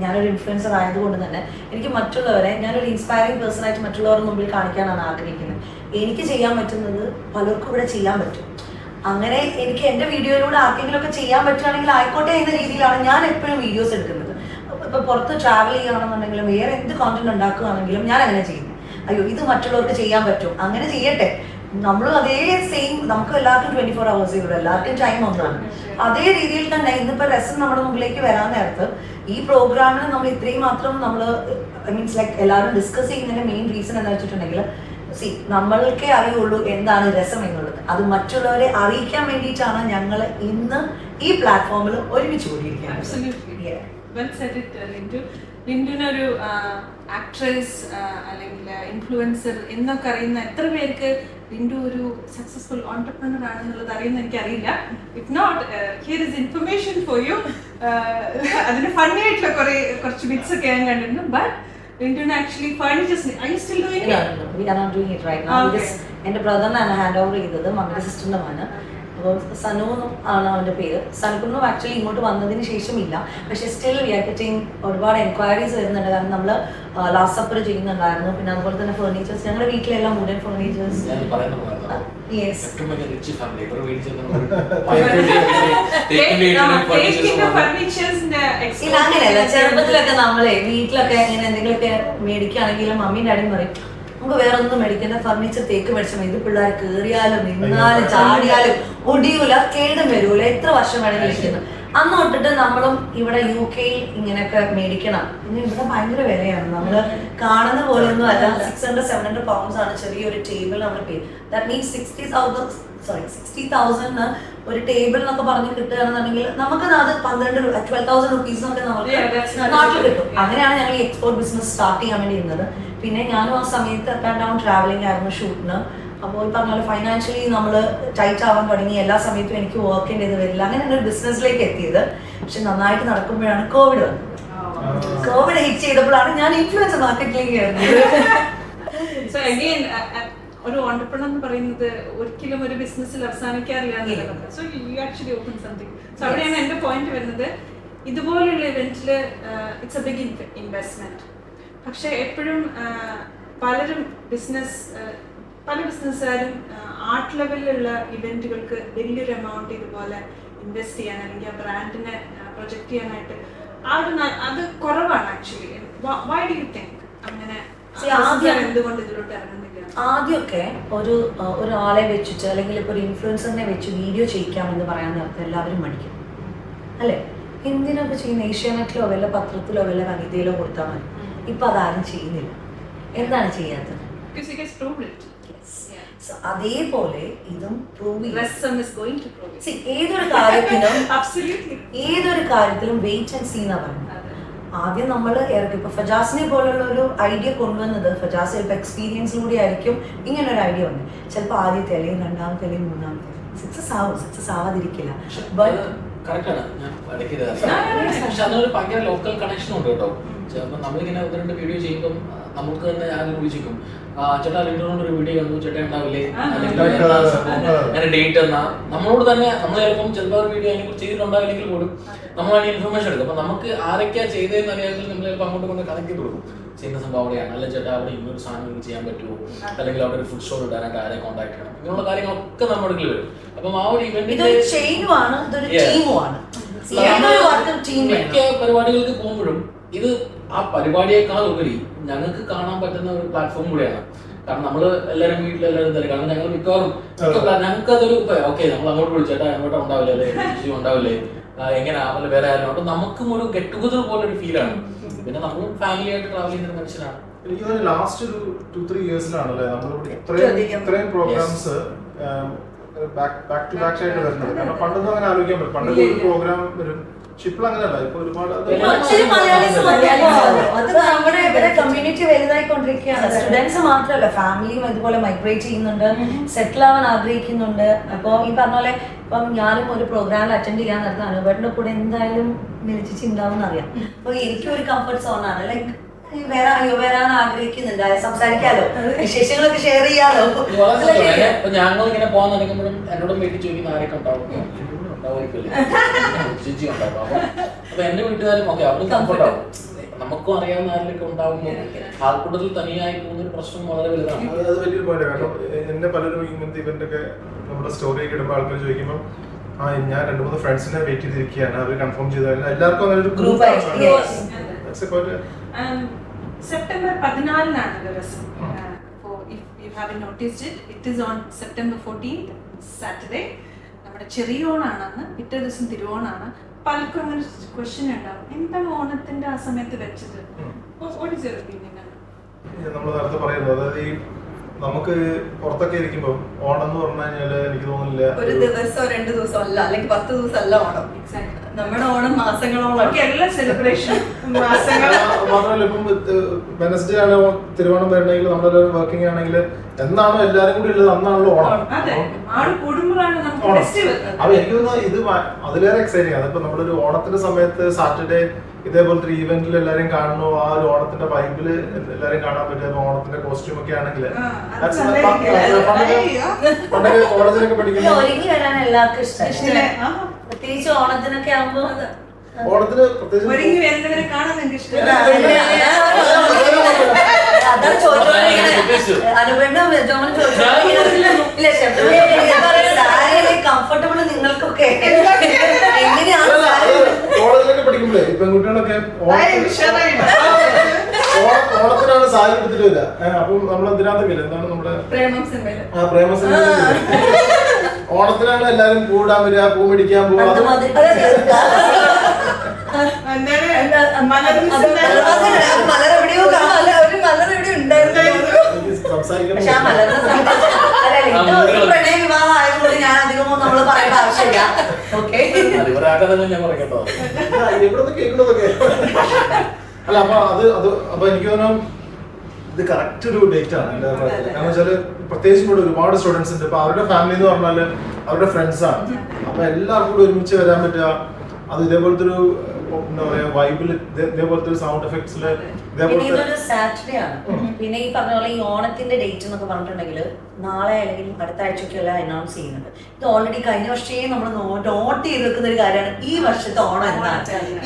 ഞാനൊരു ഇൻഫ്ലുവൻസർ ആയതുകൊണ്ട് തന്നെ എനിക്ക് മറ്റുള്ളവരെ, ഞാനൊരു ഇൻസ്പയറിംഗ് പേഴ്സൺ ആയിട്ട് മറ്റുള്ളവരുടെ മുമ്പിൽ കാണിക്കാനാണ് ആഗ്രഹിക്കുന്നത്. എനിക്ക് ചെയ്യാൻ പറ്റുന്നത് പലർക്കും ഇവിടെ ചെയ്യാൻ പറ്റും. അങ്ങനെ എനിക്ക് എൻ്റെ വീഡിയോയിലൂടെ ആർക്കെങ്കിലും ഒക്കെ ചെയ്യാൻ പറ്റുകയാണെങ്കിൽ ആയിക്കോട്ടെ എന്ന രീതിയിലാണ് ഞാൻ എപ്പോഴും വീഡിയോസ് എടുക്കുന്നത്. ഇപ്പോൾ പുറത്ത് ട്രാവൽ ചെയ്യുകയാണെന്നുണ്ടെങ്കിലും വേറെ എന്ത് കോണ്ടന്റ് ഉണ്ടാക്കുകയാണെങ്കിലും ഞാൻ അങ്ങനെ ചെയ്യുന്നത്. അയ്യോ ഇത് മറ്റുള്ളവർക്ക് ചെയ്യാൻ പറ്റും, അങ്ങനെ ചെയ്യട്ടെ. നമ്മളും അതേ സെയിം, നമുക്ക് എല്ലാവർക്കും 24 hours ഉള്ളൂ, എല്ലാവർക്കും ടൈം ഒന്നാണ്. അതേ രീതിയിൽ തന്നെ ഇന്നിപ്പോൾ രസം നമ്മുടെ മുമ്പിലേക്ക് വരാൻ നേരത്ത് ഈ പ്രോഗ്രാമിന് നമ്മൾ ഇത്രയും മാത്രം നമ്മൾ മീൻസ് ലൈക്ക് എല്ലാവരും ഡിസ്കസ് ചെയ്യുന്നതിൻ്റെ മെയിൻ റീസൺ എന്താ വെച്ചിട്ടുണ്ടെങ്കിൽ നമ്മൾക്കേ അറിയുള്ളൂ എന്താണ് രസം എന്നുള്ളത്. അത് മറ്റുള്ളവരെ അറിയിക്കാൻ വേണ്ടിയിട്ടാണ് ഞങ്ങൾ ഇന്ന് ഈ പ്ലാറ്റ്ഫോമിൽ ഒരുമിച്ച് കൂടിയിരിക്കുന്നത്. ലിൻഡുനൊരു ആക്ട്രസ് അല്ലെങ്കിൽ ഇൻഫ്ലുവൻസർ എന്നൊക്കെ അറിയുന്ന എത്ര പേർക്ക് ലിൻഡു ഒരു സക്സസ്ഫുൾ ഓൺടർപ്രണർ ആണെന്നുള്ളത് അറിയുന്ന എനിക്കറിയില്ല. If not, here is information for you. അതിന് ഫണ്ണി ആയിട്ടുള്ള കുറച്ച് ബിറ്റ്സ് ഒക്കെ ഞാൻ കണ്ടിരുന്നു. ബട്ട് ലിൻഡുന് actually furnitures, are you still doing it? We are not doing it right now. എൻ്റെ ബ്രദറിനാണ് ഹാൻഡ് ഓവർ ചെയ്തത്, മമ്മിയുടെ സിസ്റ്ററിൻ്റെ മോന്. അപ്പോൾ സനു ആണ് അവൻ്റെ പേര്. സനുക്കുന്നും ആക്ച്വലി ഇങ്ങോട്ട് വന്നതിന് ശേഷമില്ല, പക്ഷേ സ്റ്റിൽ വി ആർ ഗെറ്റിംഗ് ഒരുപാട് എൻക്വയറീസ് വരുന്നുണ്ട്. കാരണം നമ്മൾ ലാസ്റ്റ് സപ്പർ ചെയ്യുന്നുണ്ടായിരുന്നു, പിന്നെ അതുപോലെ തന്നെ ഫർണിച്ചേഴ്സ്, ഞങ്ങളുടെ വീട്ടിലെല്ലാം വുഡൻ ഫർണിച്ചേഴ്സ്. അങ്ങനെയല്ല, ചെറുപ്പത്തിലൊക്കെ നമ്മളെ വീട്ടിലൊക്കെ ഇങ്ങനെ എന്തെങ്കിലുമൊക്കെ മേടിക്കുകയാണെങ്കിലും മമ്മീൻ്റെ ഡാഡിയും പറയും നമുക്ക് വേറെ ഒന്നും മേടിക്കുന്ന ഫർണിച്ചർ തേക്ക് മേടിച്ചാൽ ഇത് പിള്ളേർ കയറിയാലും നിന്നാലും ചാടിയാലും ഒടിയൂല, കേടും വരൂല, എത്ര വർഷം വേണമെങ്കിലും ഇരിക്കുന്നു. അന്ന് തൊട്ടിട്ട് നമ്മളും ഇവിടെ UK ഇങ്ങനെയൊക്കെ മേടിക്കണം. പിന്നെ ഇവിടെ ഭയങ്കര വിലയാണ്, നമ്മൾ കാണുന്ന പോലെ ഒന്നും അല്ല. 600-700 pounds ആണ് ചെറിയൊരു ടേബിൾ നമ്മൾ പേ. ദാറ്റ് മീൻസ് 60,000 ഒരു ടേബിൾ എന്നൊക്കെ പറഞ്ഞ് കിട്ടുകയാണെന്നുണ്ടെങ്കിൽ നമുക്ക് അത് 12,000 rupees നമുക്ക് നാട്ടിൽ കിട്ടും. അങ്ങനെയാണ് ഞങ്ങൾ ഈ എക്സ്പോർട്ട് ബിസിനസ് സ്റ്റാർട്ട് ചെയ്യാൻ വേണ്ടി ഇരുന്നത്. പിന്നെ ഞാനും ആ സമയത്ത് അപ്പ് ആൻഡ് ഡൗൺ ട്രാവലിംഗ് ആയിരുന്നു ഷൂട്ടിന്. അപ്പോൾ പറഞ്ഞ പോലെ ഫൈനാൻഷ്യലി നമ്മൾ ടൈറ്റ് ആവാൻ തുടങ്ങി. എല്ലാ സമയത്തും എനിക്ക് വർക്ക് ചെയ്യേണ്ടത് വരില്ല. അങ്ങനെ ഒരു ബിസിനസ്സിലേക്ക് എത്തിയത്. പക്ഷെ നന്നായിട്ട് നടക്കുമ്പോഴാണ് കോവിഡ് വന്നത്. കോവിഡ് ഹിറ്റ് ചെയ്തപ്പോഴാണ് ഞാൻ ഇൻഫ്ലുവൻസർ മാർക്കറ്റിലേക്ക് കയറുന്നത്. സോ അഗൈൻ ഒരു ഓണ്ടർപ്രണർ എന്ന് പറയുന്നത് ഒരിക്കലും ഒരു ബിസിനസ്സിൽ അവസാനിക്കാറില്ല എന്നുള്ളത്. So you actually open something. So അവിടെയാണ് എൻ്റെ പോയിന്റ് വരുന്നത്. ഇതുപോലുള്ള ഇവന്റിൽ ഇറ്റ്സ് എ ബിഗ് ഇൻവെസ്റ്റ്മെന്റ്. പക്ഷെ എപ്പോഴും പല ബിസിനസ്സുകാരും ആർട്ട് ലെവലിലുള്ള ഇവന്റുകൾക്ക് വലിയൊരു എമൗണ്ട് ഇതുപോലെ ഇൻവെസ്റ്റ് ചെയ്യാൻ അല്ലെങ്കിൽ ആ ബ്രാൻഡിനെ പ്രൊജക്ട് ചെയ്യാനായിട്ട് അത് കുറവാണ് actually. Why do you think അങ്ങനെ എന്തുകൊണ്ട് ഇതിലോട്ട് ഇറങ്ങുന്നില്ല? ആദ്യമൊക്കെ ഒരാളെ വെച്ചിട്ട് അല്ലെങ്കിൽ ഇപ്പോൾ ഒരു ഇൻഫ്ലുവൻസറിനെ വെച്ച് വീഡിയോ ചെയ്യിക്കാമെന്ന് പറയാൻ നേരത്തെ എല്ലാവരും മടിക്കും അല്ലേ? എന്തിനൊക്കെ ചെയ്യുന്ന ഏഷ്യാനെറ്റിലോ വല്ല പത്രത്തിലോ വല്ല വനിതയിലോ കൊടുത്താൽ മതി. ഇപ്പൊ അതാരും ചെയ്യുന്നില്ല. എന്താണ് ചെയ്യാത്തത്? അതേപോലെ ആദ്യം ഏതൊരു കാര്യത്തിലും വെയിറ്റ് ആൻഡ് സീ എന്നാ പറയുന്നത്. ആദ്യം നമ്മൾ ഇറക്കി. ഇപ്പൊ ഫജാസിനെ പോലുള്ള ഒരു ഐഡിയ കൊണ്ടുവന്നത് ഫജാസ് ചിലപ്പോൾ എക്സ്പീരിയൻസിലൂടെ ആയിരിക്കും ഇങ്ങനെ ഒരു ഐഡിയ വന്നത്. ചിലപ്പോൾ ആദ്യത്തെ അല്ലെങ്കിൽ രണ്ടാമത്തെ അല്ലെങ്കിൽ മൂന്നാമത്തെ സക്സസ് ആവാതിരിക്കില്ല. കറക്റ്റാണ്. ഞാൻ പക്ഷെ അതൊരു ഭയങ്കര ലോക്കൽ കണക്ഷൻ ഉണ്ട് കേട്ടോ. ചിലപ്പോൾ നമ്മളിങ്ങനെ ഒന്ന് രണ്ട് വീഡിയോ ചെയ്യുമ്പോൾ നമുക്ക് തന്നെ ഞാൻ വിളിച്ചിരിക്കും, ചേട്ടാ ലിൻഡുകൊണ്ട് ഒരു വീഡിയോ കണ്ടു, ചേട്ടാ ഉണ്ടാവില്ലേ, അങ്ങനെ ഡേറ്റ് എന്നാ നമ്മളോട് തന്നെ. നമ്മൾ ചിലപ്പോൾ ഒരു വീഡിയോ അതിനെ കുറിച്ച് ചെയ്തിട്ടുണ്ടാവില്ലെങ്കിൽ പോലും നമ്മൾ അതിന് ഇൻഫർമേഷൻ എടുക്കും. അപ്പൊ നമുക്ക് ആരൊക്കെയാ ചെയ്തതെന്ന് അറിയാമെങ്കിൽ നമ്മൾ ചിലപ്പോൾ അങ്ങോട്ട് കൊണ്ട് കണക്ട് ചെയ്ത് കൊടുക്കും. ചെയ്യുന്ന സംഭവം അവിടെയാണ്, അല്ല ചേട്ടാ അവിടെ ഇന്നൊരു സാധനം ചെയ്യാൻ പറ്റുമോ, അല്ലെങ്കിൽ അവിടെ ഒരു ഫുഡ് സ്റ്റോൾ ഇടാനായിട്ട് ആരെ കോൺടാക്ട് ചെയ്യണം, ഇങ്ങനെയുള്ള കാര്യങ്ങളൊക്കെ നമ്മുടെ അടുക്കൽ വരും. അപ്പം ആ ഒരു ഇവന്റ് മിക്ക പരിപാടികൾക്ക് പോകുമ്പോഴും ഇത് ആ പരിപാടിയേക്കാൾ ഉപരി ഞങ്ങൾക്ക് കാണാൻ പറ്റുന്ന ഒരു പ്ലാറ്റ്ഫോം കൂടിയാണ്. കാരണം നമ്മൾ എല്ലാവരും വീട്ടിലെല്ലാവരും തരും. കാരണം ഞങ്ങൾ മിക്കവാറും ഞങ്ങൾക്ക് അതൊരു ഓക്കെ നമ്മൾ അങ്ങോട്ട് വിളിച്ചേട്ടാ അങ്ങോട്ട് ഉണ്ടാവില്ലേ, അല്ലെ ഉണ്ടാവില്ലേ, എങ്ങനെയാ വേറെ ആരും. അപ്പൊ നമുക്കും ഒരു ഗെറ്റ് ടുഗദർ പോലെ ഒരു ഫീലാണ്. പിന്നെ നമ്മളും ഫാമിലി ആയിട്ട് ട്രാവൽ ചെയ്യുന്ന മനുഷ്യനാണ്. എനിക്ക് തോന്നുന്നു ലാസ്റ്റ് ഒരു 2-3 ഇയേഴ്സിലാണല്ലേ നമ്മളിവിടെ ഇത്രയും പ്രോഗ്രാംസ് ബാക്ക് ടു ബാക്ക് ആയിട്ട് വരുന്നത്. കാരണം പണ്ടൊന്നും അങ്ങനെ ആലോചിക്കാൻ പറ്റും. പണ്ടൊക്കെ ഒരു പ്രോഗ്രാം വരും, പക്ഷെ ഇപ്പോൾ അങ്ങനെയല്ല. ഇപ്പൊ ഒരുപാട് കമ്മ്യൂണിറ്റി വലുതായിക്കൊണ്ടിരിക്കുകയാണ്. സ്റ്റുഡൻസ് മാത്രമല്ല, ഫാമിലിയും ഇതുപോലെ മൈഗ്രേറ്റ് ചെയ്യുന്നുണ്ട്, സെറ്റിൽ ആവാൻ ആഗ്രഹിക്കുന്നുണ്ട്. അപ്പോൾ ഈ പറഞ്ഞ പോലെ ഇപ്പം ഞാനും ഒരു പ്രോഗ്രാമിൽ അറ്റൻഡ് ചെയ്യാൻ നേരത്തെ അനുപേട്ടൻ്റെ കൂടെ എന്തായാലും നിലച്ചിച്ച് ഉണ്ടാവും എന്നറിയാം. അപ്പോൾ എനിക്കും ഒരു കംഫർട്ട് സോണാണ്. ലൈക്ക് വരാൻ ആഗ്രഹിക്കുന്നുണ്ട്, സംസാരിക്കാലോ, വിശേഷങ്ങളൊക്കെ ഷെയർ ചെയ്യാലോ. ഞങ്ങൾ ഇങ്ങനെ പോകാൻ നടക്കുമ്പോഴും എന്നോടും വീട്ടിൽ ചോദിക്കുന്ന ആരൊക്കെ ഉണ്ടാവും, ചേച്ചി ഉണ്ടാവും. അപ്പൊ എന്റെ വീട്ടുകാരും ഓക്കെ അവരും കംഫർട്ടാവും. നമുക്കും അറിയാവുന്ന ആരിലൊക്കെ ഉണ്ടാവുമ്പോൾ ആൾക്കൂട്ടത്തിൽ തനിയായി പോകുന്ന ഒരു പ്രശ്നം വളരെ വലുതാണ്. അത് വലിയൊരു പോയിന്റ്. കാരണം എന്നെ പലരും ഇങ്ങനത്തെ ഇവന്റ് ഒക്കെ നമ്മുടെ സ്റ്റോറിയൊക്കെ ഇടുമ്പോൾ ആൾക്കാർ ചോദിക്കുമ്പോൾ ഞാൻ 2-3 ഫ്രണ്ട്സിനെ വെയിറ്റ് ചെയ്തിരിക്കുകയാണ്, അവർ കൺഫേം ചെയ്താൽ എല്ലാവർക്കും അങ്ങനെ ഒരു ഗ്രൂപ്പ്. September 14-നാണ് രസം. If you haven't noticed it is on September 14th, Saturday. നമ്മുടെ ചെറിയ ഓണാണെന്ന്, പിറ്റേ ദിവസം തിരുവോണാണ്. പലർക്കും അങ്ങനെ ക്വസ്റ്റ്യൻ ഉണ്ടാവും, എന്താണ് ഓണത്തിന്റെ ആ സമയത്ത് വെച്ചത്? What is your opinion? നമ്മൾ നേരത്തെ പറയുന്നത്, അതായത് ഈ നമുക്ക് പുറത്തൊക്കെ ഇരിക്കുമ്പോൾ ഓണം എന്ന് പറഞ്ഞു കഴിഞ്ഞാല് എനിക്ക് തോന്നുന്നില്ല ഒരു ദിവസമോ 2 ദിവസം അല്ല, അല്ലെങ്കിൽ 10 ദിവസം അല്ല ഓണം. നമ്മുടെ ഓണം മാസങ്ങളോളം എല്ലാ സെലിബ്രേഷൻ മാസങ്ങൾ മാത്രമല്ല ഇപ്പം വെനസ്ഡേ ആണ് തിരുവോണം വരണമെങ്കിൽ നമ്മളെല്ലാവരും വർക്കിംഗ് ആണെങ്കിൽ എന്നാണോ എല്ലാരും കൂടി ഉള്ളത് അന്നാണല്ലോ ഓണം. അപ്പൊ എനിക്ക് തോന്നുന്നു ഇത് അതിലേറെ എക്സൈറ്റിംഗ്. അതിപ്പോ നമ്മളൊരു ഓണത്തിന്റെ സമയത്ത് സാറ്റർഡേ ഇതേപോലത്തെ ഒരു ഈവെന്റിൽ എല്ലാരും കാണുന്നു, ആ ഒരു ഓണത്തിന്റെ വൈബില് എല്ലാരും കാണാൻ പറ്റും. ഓണത്തിന്റെ കോസ്റ്റ്യൂം ഒക്കെ ആണെങ്കിൽ പണ്ടൊക്കെ കോളേജിലൊക്കെ പഠിക്കുമ്പോൾ ഒരുങ്ങി വരാൻ എല്ലാവർക്കും ഇഷ്ടമല്ലേ? പ്രത്യേകിച്ച് ഓണത്തിനൊക്കെ ആകുമ്പോ ഓണത്തിന് പ്രത്യേകിച്ച് ഒരുങ്ങി വരുന്നവരെ കാണാൻ എനിക്ക് ഇഷ്ടം. അതാണ് ചോദിച്ചോണ്ടിരിക്കുന്നത്. അനുപേണ്ണ ജോമൻ ചോദിച്ചോണ്ടിരിക്കുന്നത് കംഫർട്ടബിൾ നിങ്ങൾക്കൊക്കെ എങ്ങനെയാണ് കോളേജിലൊക്കെ പഠിക്കുമ്പോഴേ പെൺകുട്ടികളൊക്കെ ഓണത്തിനാണ് സാരി എടുത്തിട്ട് വരിക. അപ്പം നമ്മൾ അതിനകത്തൊക്കെ എന്താണ് നമ്മുടെ പ്രേമം സിനിമയില് പ്രേമസിന് ഓണത്തിനാണ് എല്ലാരും പൂടാൻ വരിക, പൂ മേടിക്കാൻ പോവുക. മലരെവിടെയോ ഒരു മലരെവിടെ ഉണ്ടായിരുന്നു. സംസാരിക്കാൻ പക്ഷെ ആ മലർന്ന സമയത്ത് പ്രണയ വിവാഹം ആയതുകൊണ്ട് ഞാൻ അധികമൊന്നും നമ്മൾ പറയേണ്ട ആവശ്യമില്ല. ഓക്കെ, ഞാൻ പറയട്ടോ എവിടെ കേൾക്കുന്നതൊക്കെ അല്ല. അപ്പൊ എനിക്ക് തോന്നുന്നു ഇത് കറക്റ്റ് ഒരു ഡേറ്റ് ആണ് എന്റെ അഭിപ്രായത്തിൽ. കാരണം വെച്ചാല് പ്രത്യേകിച്ച് ഇവിടെ ഒരുപാട് സ്റ്റുഡൻസ് ഉണ്ട്. ഇപ്പൊ അവരുടെ ഫാമിലി എന്ന് പറഞ്ഞാല് അവരുടെ ഫ്രണ്ട്സ് ആണ്. അപ്പൊ എല്ലാവർക്കും കൂടി ഒരുമിച്ച് വരാൻ പറ്റുക, അത് ഇതേപോലത്തെ ഒരു എന്താ പറയാ വൈബില്, ഇതേപോലത്തെ ഒരു സൗണ്ട് എഫക്ട്സില് പിന്നെ ഇതൊരു സാറ്റർഡേ ആണ്. പിന്നെ ഈ പറഞ്ഞ പോലെ ഈ ഓണത്തിന്റെ ഡേറ്റ് എന്നൊക്കെ പറഞ്ഞിട്ടുണ്ടെങ്കിൽ നാളെ അല്ലെങ്കിൽ അടുത്ത ആഴ്ചയൊക്കെ എല്ലാം അനൗൺസ് ചെയ്യുന്നുണ്ട്. ഇത് ഓൾറെഡി കഴിഞ്ഞ വർഷേ നമ്മൾ നോട്ട് ചെയ്ത് വെക്കുന്ന ഒരു കാര്യമാണ് ഈ വർഷത്തെ ഓണം എന്നാണ്.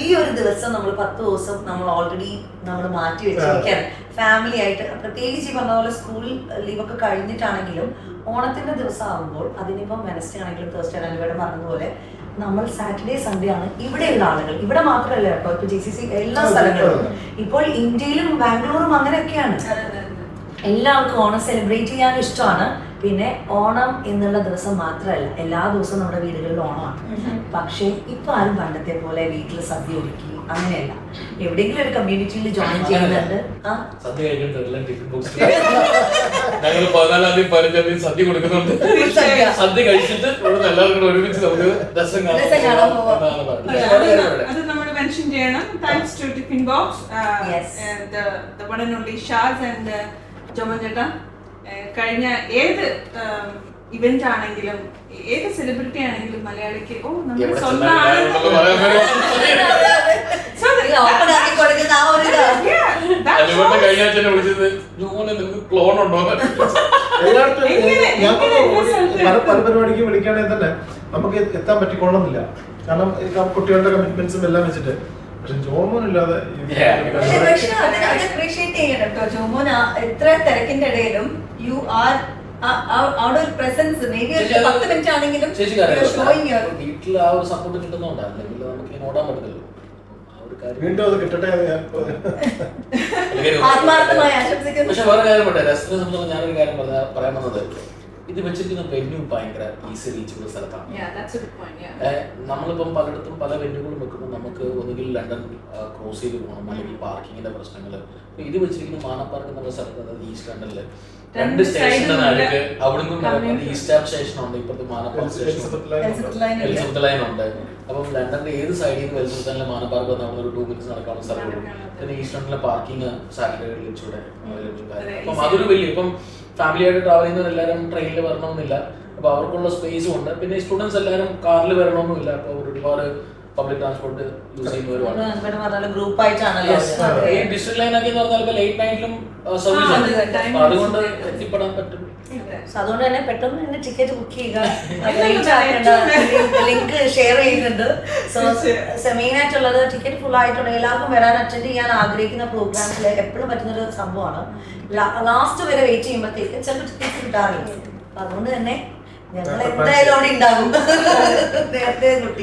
ഈ ഒരു ദിവസം നമ്മൾ 10 ദിവസം നമ്മൾ ഓൾറെഡി നമ്മൾ മാറ്റി വെച്ചിരിക്കുകയാണ് ഫാമിലി ആയിട്ട്. പ്രത്യേകിച്ച് ഈ പറഞ്ഞ പോലെ സ്കൂൾ ലീവൊക്കെ കഴിഞ്ഞിട്ടാണെങ്കിലും ഓണത്തിന്റെ ദിവസം ആകുമ്പോൾ അതിനിപ്പം വെനസ്ഡേ ആണെങ്കിലും തേഴ്സ്ഡേ ആണെങ്കിലും ഇവിടെ പറഞ്ഞതുപോലെ നമ്മൾ സാറ്റർഡേ സൺഡേ ആണ് ഇവിടെയുള്ള ആളുകൾ. ഇവിടെ മാത്രമല്ല കേട്ടോ, ഇപ്പൊ GCC എല്ലാ സ്ഥലങ്ങളിലും ഇപ്പോൾ ഇന്ത്യയിലും ബാംഗ്ലൂരും അങ്ങനെയൊക്കെയാണ്. എല്ലാവർക്കും ഓണം സെലിബ്രേറ്റ് ചെയ്യാൻ ഇഷ്ടമാണ്. പിന്നെ ഓണം എന്നുള്ള ദിവസം മാത്രമല്ല, എല്ലാ ദിവസവും നമ്മുടെ വീടുകളിൽ ഓണമാണ്. പക്ഷേ ഇപ്പൊ ആരും പണ്ടത്തെ പോലെ വീട്ടിൽ സദ്യ ഒരുക്കി അങ്ങനെയല്ല. എവിടെയെങ്കിലും ഒരു കമ്മ്യൂണിറ്റിയിൽ ജോയിൻ ചെയ്യുന്നുണ്ട്. സദ്യ കഴിഞ്ഞിട്ട് ഞങ്ങൾ 14-ാം തീയതി 15-ാം തീയതി സദ്യ കൊടുക്കുന്നുണ്ട്. സദ്യ കഴിച്ചിട്ട് എല്ലാവർക്കും ഒരുമിച്ച് നമുക്ക് രസം കാണാൻ അത് നമ്മൾ മെൻഷൻ ചെയ്യണം. Thanks to tiffin box, the one and only Shaz and Joman ചേട്ടാ. കഴിഞ്ഞ ഏത് ഇവന്റ് ആണെങ്കിലും ഏത് സെലിബ്രിറ്റി ആണെങ്കിലും മലയാളിക്ക് നമ്മുടെ സ്വന്തം പല പരിപാടിക്ക് വിളിക്കുകയാണെങ്കിൽ തന്നെ നമുക്ക് എത്താൻ പറ്റിക്കൊള്ളുന്നില്ല. കാരണം കുട്ടികളുടെ കമ്മിറ്റ്മെന്റ്സും എല്ലാം വെച്ചിട്ട്. പക്ഷെ ജോമോൻ ഇല്ലാതെ അപ്രീഷിയേറ്റ് ചെയ്യണം കേട്ടോ. ജോമോൻ എത്ര തിരക്കിന്റെ ഇടയിലും യു ആർ അവിടെ ഒരു പ്രസൻസ്. മേബി ഒരു 10 മിനിറ്റ് ആണെങ്കിലും വീട്ടിൽ ആ ഒരു സപ്പോർട്ട് കിട്ടുന്നോണ്ടാണ്, അല്ലെങ്കിൽ നമുക്ക് ഓടാൻ പറ്റത്തില്ല. വീണ്ടും അത് കിട്ടട്ടെ. ആത്മാർത്ഥമായി ആശംസിക്കുന്നു. പക്ഷെ വേറെ കാര്യം പറ്റേ രസത്തിനെ സംബന്ധിച്ച് ഞാനൊരു കാര്യം പറയാൻ വന്നത്, ഇത് വെച്ചിരിക്കുന്ന വെന്യൂ ഭയങ്കര ഈസി റീച്ചുള്ള സ്ഥലത്താണ്. നമ്മളിപ്പം പലയിടത്തും പല വെന്യൂകളും വെക്കുമ്പോൾ നമുക്ക് ഒന്നുകിൽ ലണ്ടൻ ക്രോസ് ചെയ്ത് പോകണം, അല്ലെങ്കിൽ പാർക്കിങ്ങിന്റെ പ്രശ്നങ്ങൾ. ഇത് വെച്ചിരിക്കുന്ന മാനപ്പാർക്ക് എന്നുള്ള സ്ഥലത്ത്, അതായത് ഈസ്റ്റ് ലണ്ടനില് 2 സ്റ്റേഷന്റെ നാൾക്ക് അവിടുന്ന് ഈസ്റ്റ് ആപ്പ് സ്റ്റേഷൻ ഉണ്ട്, ഇപ്പോഴത്തെ മാനപ്പാർക്ക് സ്റ്റേഷൻ എലിസബത്ത് ലൈൻ ഉണ്ട്. അപ്പം ലണ്ടന്റെ ഏത് സൈഡിൽ നിന്ന് എലിസബത്ത് ലൈനിലെ മാനപ്പാർക്ക് വന്ന് അവിടെ ഒരു 2 മിനിറ്റ്സ് നടക്കാനുള്ള സ്ഥലമുള്ളൂ. പിന്നെ ഈസ്റ്റ് ലണ്ടനിലെ പാർക്കിംഗ് സാറ്റർഡേകളിൽ ഇച്ചിരി അപ്പം അതൊരു വലിയ, ഇപ്പം ഫാമിലി ആയിട്ട് ട്രാവൽ ചെയ്യുന്നവരെല്ലാവരും ട്രെയിനിൽ വരണമെന്നില്ല. അപ്പൊ അവർക്കുള്ള സ്പേസും ഉണ്ട്. പിന്നെ സ്റ്റുഡൻസ് എല്ലാവരും കാറിൽ വരണമെന്നില്ല. അപ്പൊ ഒരുപാട് പബ്ലിക് ട്രാൻസ്പോർട്ട് യൂസ് ചെയ്യുന്നവരുമാണ്. ഈ ഡിസ്ട്രിക്ട് ലൈൻ ഒക്കെ എന്ന് പറഞ്ഞാൽ ലേറ്റ് നൈറ്റിലും സർവീസ് ഉണ്ട്. അതുകൊണ്ട് എത്തിപ്പെടാൻ പറ്റും. അതുകൊണ്ട് തന്നെ പെട്ടെന്ന് തന്നെ ടിക്കറ്റ് ബുക്ക് ചെയ്യുക, ലിങ്ക് ഷെയർ ചെയ്യുന്നുണ്ട്. സോ മെയിൻ ആയിട്ടുള്ളത് ടിക്കറ്റ് ഫുൾ ആയിട്ടുണ്ട്. എല്ലാവർക്കും വരാൻ അറ്റൻഡ് ചെയ്യാൻ ആഗ്രഹിക്കുന്ന പ്രോഗ്രാംസിൽ എപ്പോഴും പറ്റുന്നൊരു സംഭവമാണ്. ലാസ്റ്റ് വരെ വെയിറ്റ് ചെയ്യുമ്പോഴത്തേക്ക് ചിലപ്പോൾ ടിക്കറ്റ് കിട്ടാറില്ല. അതുകൊണ്ട് തന്നെ ഞങ്ങൾ എന്തായാലും അവിടെ ഉണ്ടാകും.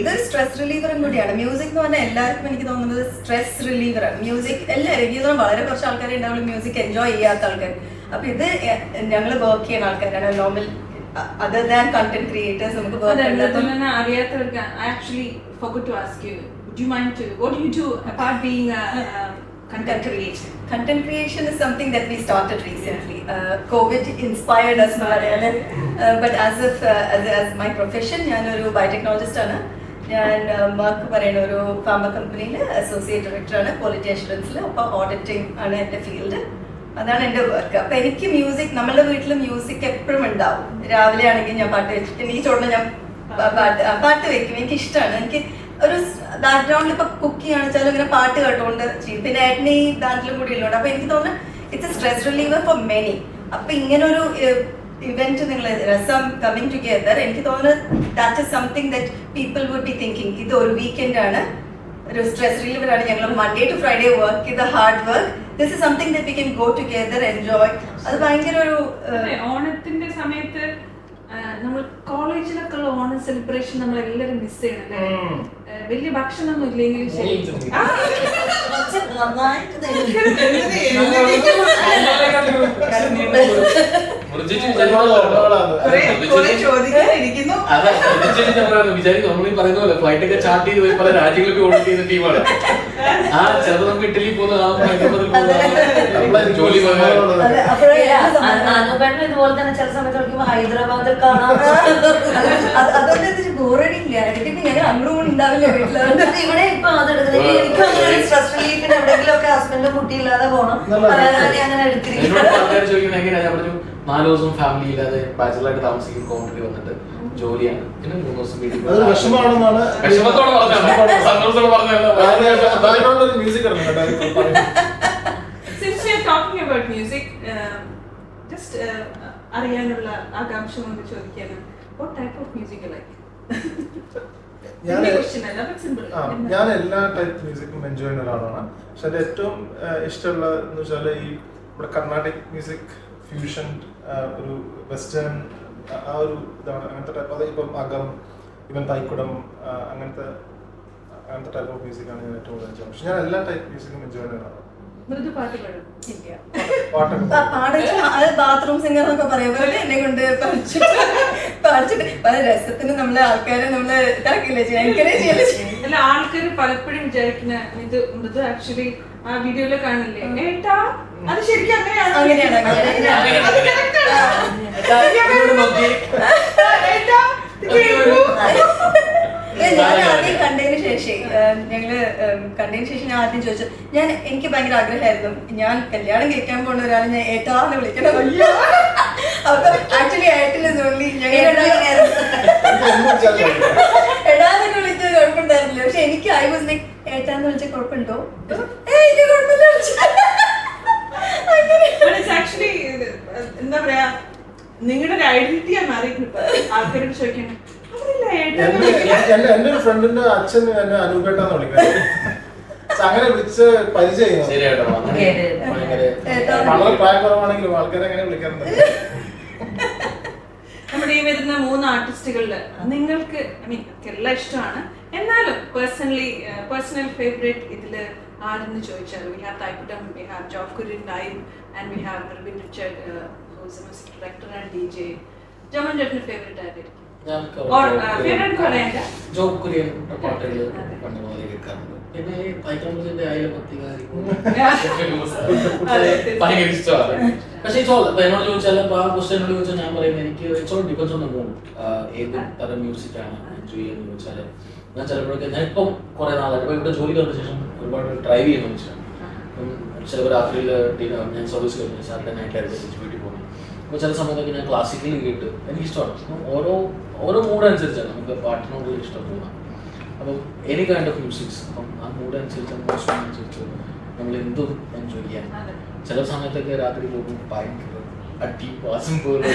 ഇതൊരു സ്ട്രെസ് റിലീവറും കൂടിയാണ്. മ്യൂസിക് എന്ന് പറഞ്ഞാൽ എല്ലാവർക്കും എനിക്ക് തോന്നുന്നത് സ്ട്രെസ് റിലീവറാണ്. മ്യൂസിക് എല്ലാവരും എനിക്ക് തോന്നുന്നു വളരെ കുറച്ച് ആൾക്കാരെ ഉണ്ടാവുള്ളൂ മ്യൂസിക് എൻജോയ് ചെയ്യാത്ത ആൾക്കാർ. അപ്പൊ ഇത് ഞങ്ങൾ വർക്ക് ചെയ്യുന്ന ആൾക്കാരാണ്. Normal other than content creators നമുക്ക് അറിയാത്തവർക്ക് I actually forgot to ask you, would you mind to, what do you do apart being a content creation? Content creation is something that we started recently. COVID inspired us, but as my profession, ഞാനൊരു ബയോടെക്നോളജിസ്റ്റ് ആണ്. ഞാൻ മാർക്ക് പറയുന്ന ഒരു ഫാർമ കമ്പനിയിൽ അസോസിയേറ്റ് ഡയറക്ടറാണ് ക്വാളിറ്റി അഷുറൻസിൽ. അപ്പോൾ ഓഡിറ്റിംഗ് ആണ് എൻ്റെ ഫീൽഡ്, അതാണ് എൻ്റെ വർക്ക്. അപ്പോൾ എനിക്ക് മ്യൂസിക്, നമ്മളുടെ വീട്ടിൽ മ്യൂസിക് എപ്പോഴും ഉണ്ടാവും. രാവിലെ ആണെങ്കിൽ ഞാൻ പാട്ട് വെച്ചിട്ട് ഈ ചോട്ടിൽ ഞാൻ പാട്ട് വെക്കും. എനിക്ക് ഇഷ്ടമാണ്. എനിക്ക് ഒരു ബാക്ക്ഗ്രൗണ്ടിൽ ഇപ്പൊ കുക്ക് ചെയ്യാണെച്ചാലും ഇങ്ങനെ പാട്ട് കേട്ടോണ്ട് ചെയ്യും. പിന്നെ ഏട്ടന് ഈ ബാൻഡിലും കൂടി ഉള്ളതുകൊണ്ട് അപ്പൊ എനിക്ക് തോന്നുന്നു it's A stress reliever for many. അപ്പൊ ഇങ്ങനെ ഒരു ഇവന്റ് നിങ്ങൾ രസം കമ്മിങ് ടുഗെദർ, എനിക്ക് തോന്നുന്നു that is something that people would be thinking. ഇത് ഒരു വീക്കെൻഡ് ആണ്, ഒരു സ്ട്രെസ് റിലീവർ ആണ്. ഞങ്ങൾ മൺഡേ ടു ഫ്രൈഡേ വർക്ക് ചെയ്ത hard work. This is something that we can go together enjoy. അത് ഭയങ്കര ഒരു ഓണത്തിന്റെ സമയത്ത് നമ്മൾ കോളേജിലൊക്കെ ഉള്ള ഓണം സെലിബ്രേഷൻ നമ്മൾ എല്ലാവരും മിസ് ചെയ്യണല്ലേ. വലിയ ഭക്ഷണമൊന്നും ഇല്ലെങ്കിലും ശരി ചോദിക്കാനിരിക്കുന്നു. വിചാരിക്കും നമ്മൾ ഈ പറയുന്ന പോലെ ഫ്ലൈറ്റ് ഒക്കെ ചാർട്ട് ചെയ്ത് പോയി പല രാജ്യങ്ങൾക്ക് ഓർഡർ ചെയ്യുന്ന ടീമാണ്. ആ ചിലപ്പോൾ നമുക്ക് ഇറ്റലി പോകുന്ന ജോലി അനുപേട്ടൻ ഇതുപോലെ തന്നെ ചില സമയത്ത് കളിക്കുമ്പോൾ ഹൈദരാബാദിൽ കാണാം. അതൊന്നും ബോറടിയില്ല. ഞങ്ങൾ അങ്ങോട്ടും ഉണ്ടാവില്ല വീട്ടില്. ഇവിടെ ഇപ്പൊ അതെടുക്കുന്നത് എനിക്ക് സ്ട്രെസ് റിലീഫിന് എവിടെയെങ്കിലും ഒക്കെ ഹസ്ബൻഡും കുട്ടിയില്ലാതെ പോകണം, അങ്ങനെ എടുത്തിരിക്കും. ആൾക്കാർ ചോദിക്കുന്നത് എങ്ങനെയാ, ഞാൻ പറഞ്ഞു 4 ദിവസം ഫാമിലി ഇല്ലാതെ ബാച്ചിലറായിട്ട് താമസിക്കും, കോൺട്രി വന്നിട്ട് ജോലിയാണ്, പിന്നെ 3 ദിവസം വീട്ടിൽ വിഷമാണെന്നാണ് വിഷമത്തോടെ പറഞ്ഞത്, സന്തോഷത്തോടെ പറഞ്ഞത്. Music Since we are talking about music, just അറിയാനുള്ള ആകാംക്ഷ കൊണ്ട് ചോദിക്കാണ്, what type of music you like? ഞാൻ എല്ലാ ടൈപ്പ് മ്യൂസിക്കും എൻജോയ് ചെയ്യുന്ന ഒരാളാണ്. പക്ഷെ എൻ്റെ ഏറ്റവും ഇഷ്ടമുള്ള എന്ന് വെച്ചാൽ ഈ ഇവിടെ കർണാട്ടിക് മ്യൂസിക് ഫ്യൂഷൻ, ഒരു വെസ്റ്റേൺ ആ ഒരു ഇതാണ്, അങ്ങനത്തെ ടൈപ്പ്. അത് ഇപ്പം അകം, ഇവൻ തൈക്കുടം, അങ്ങനത്തെ ടൈപ്പ് ഓഫ് മ്യൂസിക്കാണ് ഞാൻ ഏറ്റവും കൂടുതൽ എൻജോയ്. പക്ഷെ ഞാൻ എല്ലാ ടൈപ്പ് മ്യൂസിക്കും എൻജോയ് ചെയ്യുന്ന ഒരാളാണ്. അത് ബാത്റൂം സിംഗർ എന്നൊക്കെ പറയുമ്പോൾ എന്നെ കൊണ്ട് പഠിച്ചിട്ട് പല രസത്തിന് നമ്മളെ ആൾക്കാരെ നമ്മള് ഇതാക്കില്ല എൻകറേജ് ചെയ്യല്ലേ. ആൾക്കാർ പലപ്പോഴും വിചാരിക്കുന്ന ഇത് മൃദു ആക്ച്വലി ആ വീഡിയോയില് കാണില്ലേ, ഏട്ടാ അത് ശരിക്കും അങ്ങനെയാണ്. ഞാൻ ആദ്യം കണ്ടതിന് ശേഷം ഞാൻ ആദ്യം ചോദിച്ചു, എനിക്ക് ഭയങ്കര ആഗ്രഹമായിരുന്നു ഞാൻ കല്യാണം കഴിക്കാൻ പോകുന്ന ഒരാളെ ഞാൻ ഏട്ടാന്ന് വിളിക്കണം. അപ്പൊ ആക്ച്വലി ഏട്ടനൊള്ളി എടാന്നൊക്കെ വിളിച്ചത് കുഴപ്പമുണ്ടായിരുന്നില്ല. പക്ഷെ എനിക്ക് ഐ വാസ് ലൈക്ക് ഏട്ടാന്ന് വിളിച്ച കുഴപ്പമുണ്ടോ, ആക്ച്വലി എന്താ പറയാ, നിങ്ങളുടെ ഒരു ഐഡന്റിറ്റിയാ മാറിയിട്ടുണ്ട്. ആൾക്കാരോട് ചോദിക്കണം എന്റെ ഒരു ഫ്രണ്ടിന്റെ അച്ഛൻ എന്നെ അനുപേട്ടാന്ന് വിളിക്കുന്നത്. അങ്ങനെ വിളിച്ച് പരിചയം വളരെ പ്രായം കുറവാണെങ്കിലും ആൾക്കാരെ അങ്ങനെ വിളിക്കാറുണ്ട്. നമ്മുടെ ഈ വരുന്ന 3 ആർട്ടിസ്റ്റുകളില് നിങ്ങൾക്ക് എല്ലാം ഇഷ്ടമാണ്, എന്നാലും പേഴ്സണൽ ഫേവറേറ്റ് ഇതില് ആരെന്ന് ചോദിച്ചാൽ, we have Thaikudam, we have Job Kurian Live, and we have Rabin Richard, who is a music director and DJ. Jaman Jetna favorite ആയിരിക്കും. ഫേവറേറ്റ് പറയാ ജോബ് കുര്യൻ പാട്ടുകൾ പണ്ട് പോലെ കേൾക്കാറുണ്ട്. പിന്നെ പൈക്കോളജിന്റെ ഭയങ്കര ഇഷ്ടമാണ്. പക്ഷേ എന്നോട് ചോദിച്ചാൽ ആ ക്വസ്റ്റ്യനോട് ചോദിച്ചാൽ ഞാൻ പറയുന്നത് എനിക്ക് it's all depends on the mood. ഏത് തരം മ്യൂസിക്കാണ് എൻജോയ് ചെയ്യുന്നത് ചോദിച്ചാൽ ഞാൻ ചിലപ്പോഴൊക്കെ, ഞാൻ ഇപ്പം കുറെ നാളായിട്ട് ഇപ്പം ഇവിടെ ജോലി കഴിഞ്ഞ ശേഷം ഒരുപാട് ഡ്രൈവ് ചെയ്യുന്ന വെച്ചാൽ ചിലപ്പോൾ രാത്രിയിൽ ഞാൻ സർവീസ് കഴിഞ്ഞു സാറ്റർഡേ നൈറ്റിലായിരുന്നു വീട്ടിൽ പോകുന്നത്. അപ്പോൾ ചില സമയത്തൊക്കെ ഞാൻ ക്ലാസിക്കലി കേട്ട് എനിക്കിഷ്ടമാണ്. ഓരോ മൂഡ് അനുസരിച്ചാണ് നമുക്ക് പാട്ടിനോട് ഇഷ്ടം തോന്നാം. അപ്പം എനി കൈൻഡ് ഓഫ് മ്യൂസിക്സ്, അപ്പം ആ മൂഡ് അനുസരിച്ച് മോശം അനുസരിച്ച് നമ്മൾ എന്തും എൻജോയ് ചെയ്യാൻ. ചില സമയത്തൊക്കെ രാത്രി പോകും ഭയങ്കര അടി വാസം പോലെ,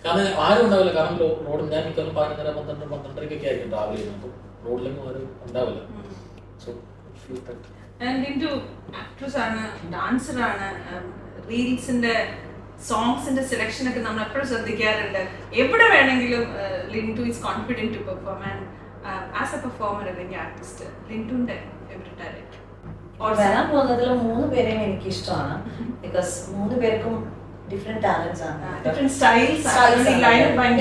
കാരണം ആരും ഉണ്ടാവില്ല. കാരണം റോഡ് ഞാൻ മിക്കവാറും 11:30 12:30 ആയിരിക്കും ട്രാവൽ ചെയ്യുന്നത്. അപ്പം റോഡിലൊന്നും ആരും ഉണ്ടാവില്ല. സോ ആക്ട്രസ് ആണ്, ഡാൻസർ ആണ്, റീൽസിന്റെ സോങ്സിന്റെ സെലക്ഷൻ ഒക്കെ നമ്മൾ എപ്പോഴും ശ്രദ്ധിക്കാറുണ്ട്. എവിടെ വേണമെങ്കിലും Lindu is confident to perform. And as a performer അല്ലെങ്കിൽ ആർട്ടിസ്റ്റ്, ലിൻഡുവിന്റെ ഫേവറേറ്റ് ആയിരിക്കും. വരാൻ പോകുന്നതിൽ 3 പേരെയും എനിക്ക് ഇഷ്ടമാണ്. ബിക്കോസ് 3 പേർക്കും ഡിഫറെന്റ് ടാലൻസ് ആണ്. Different styles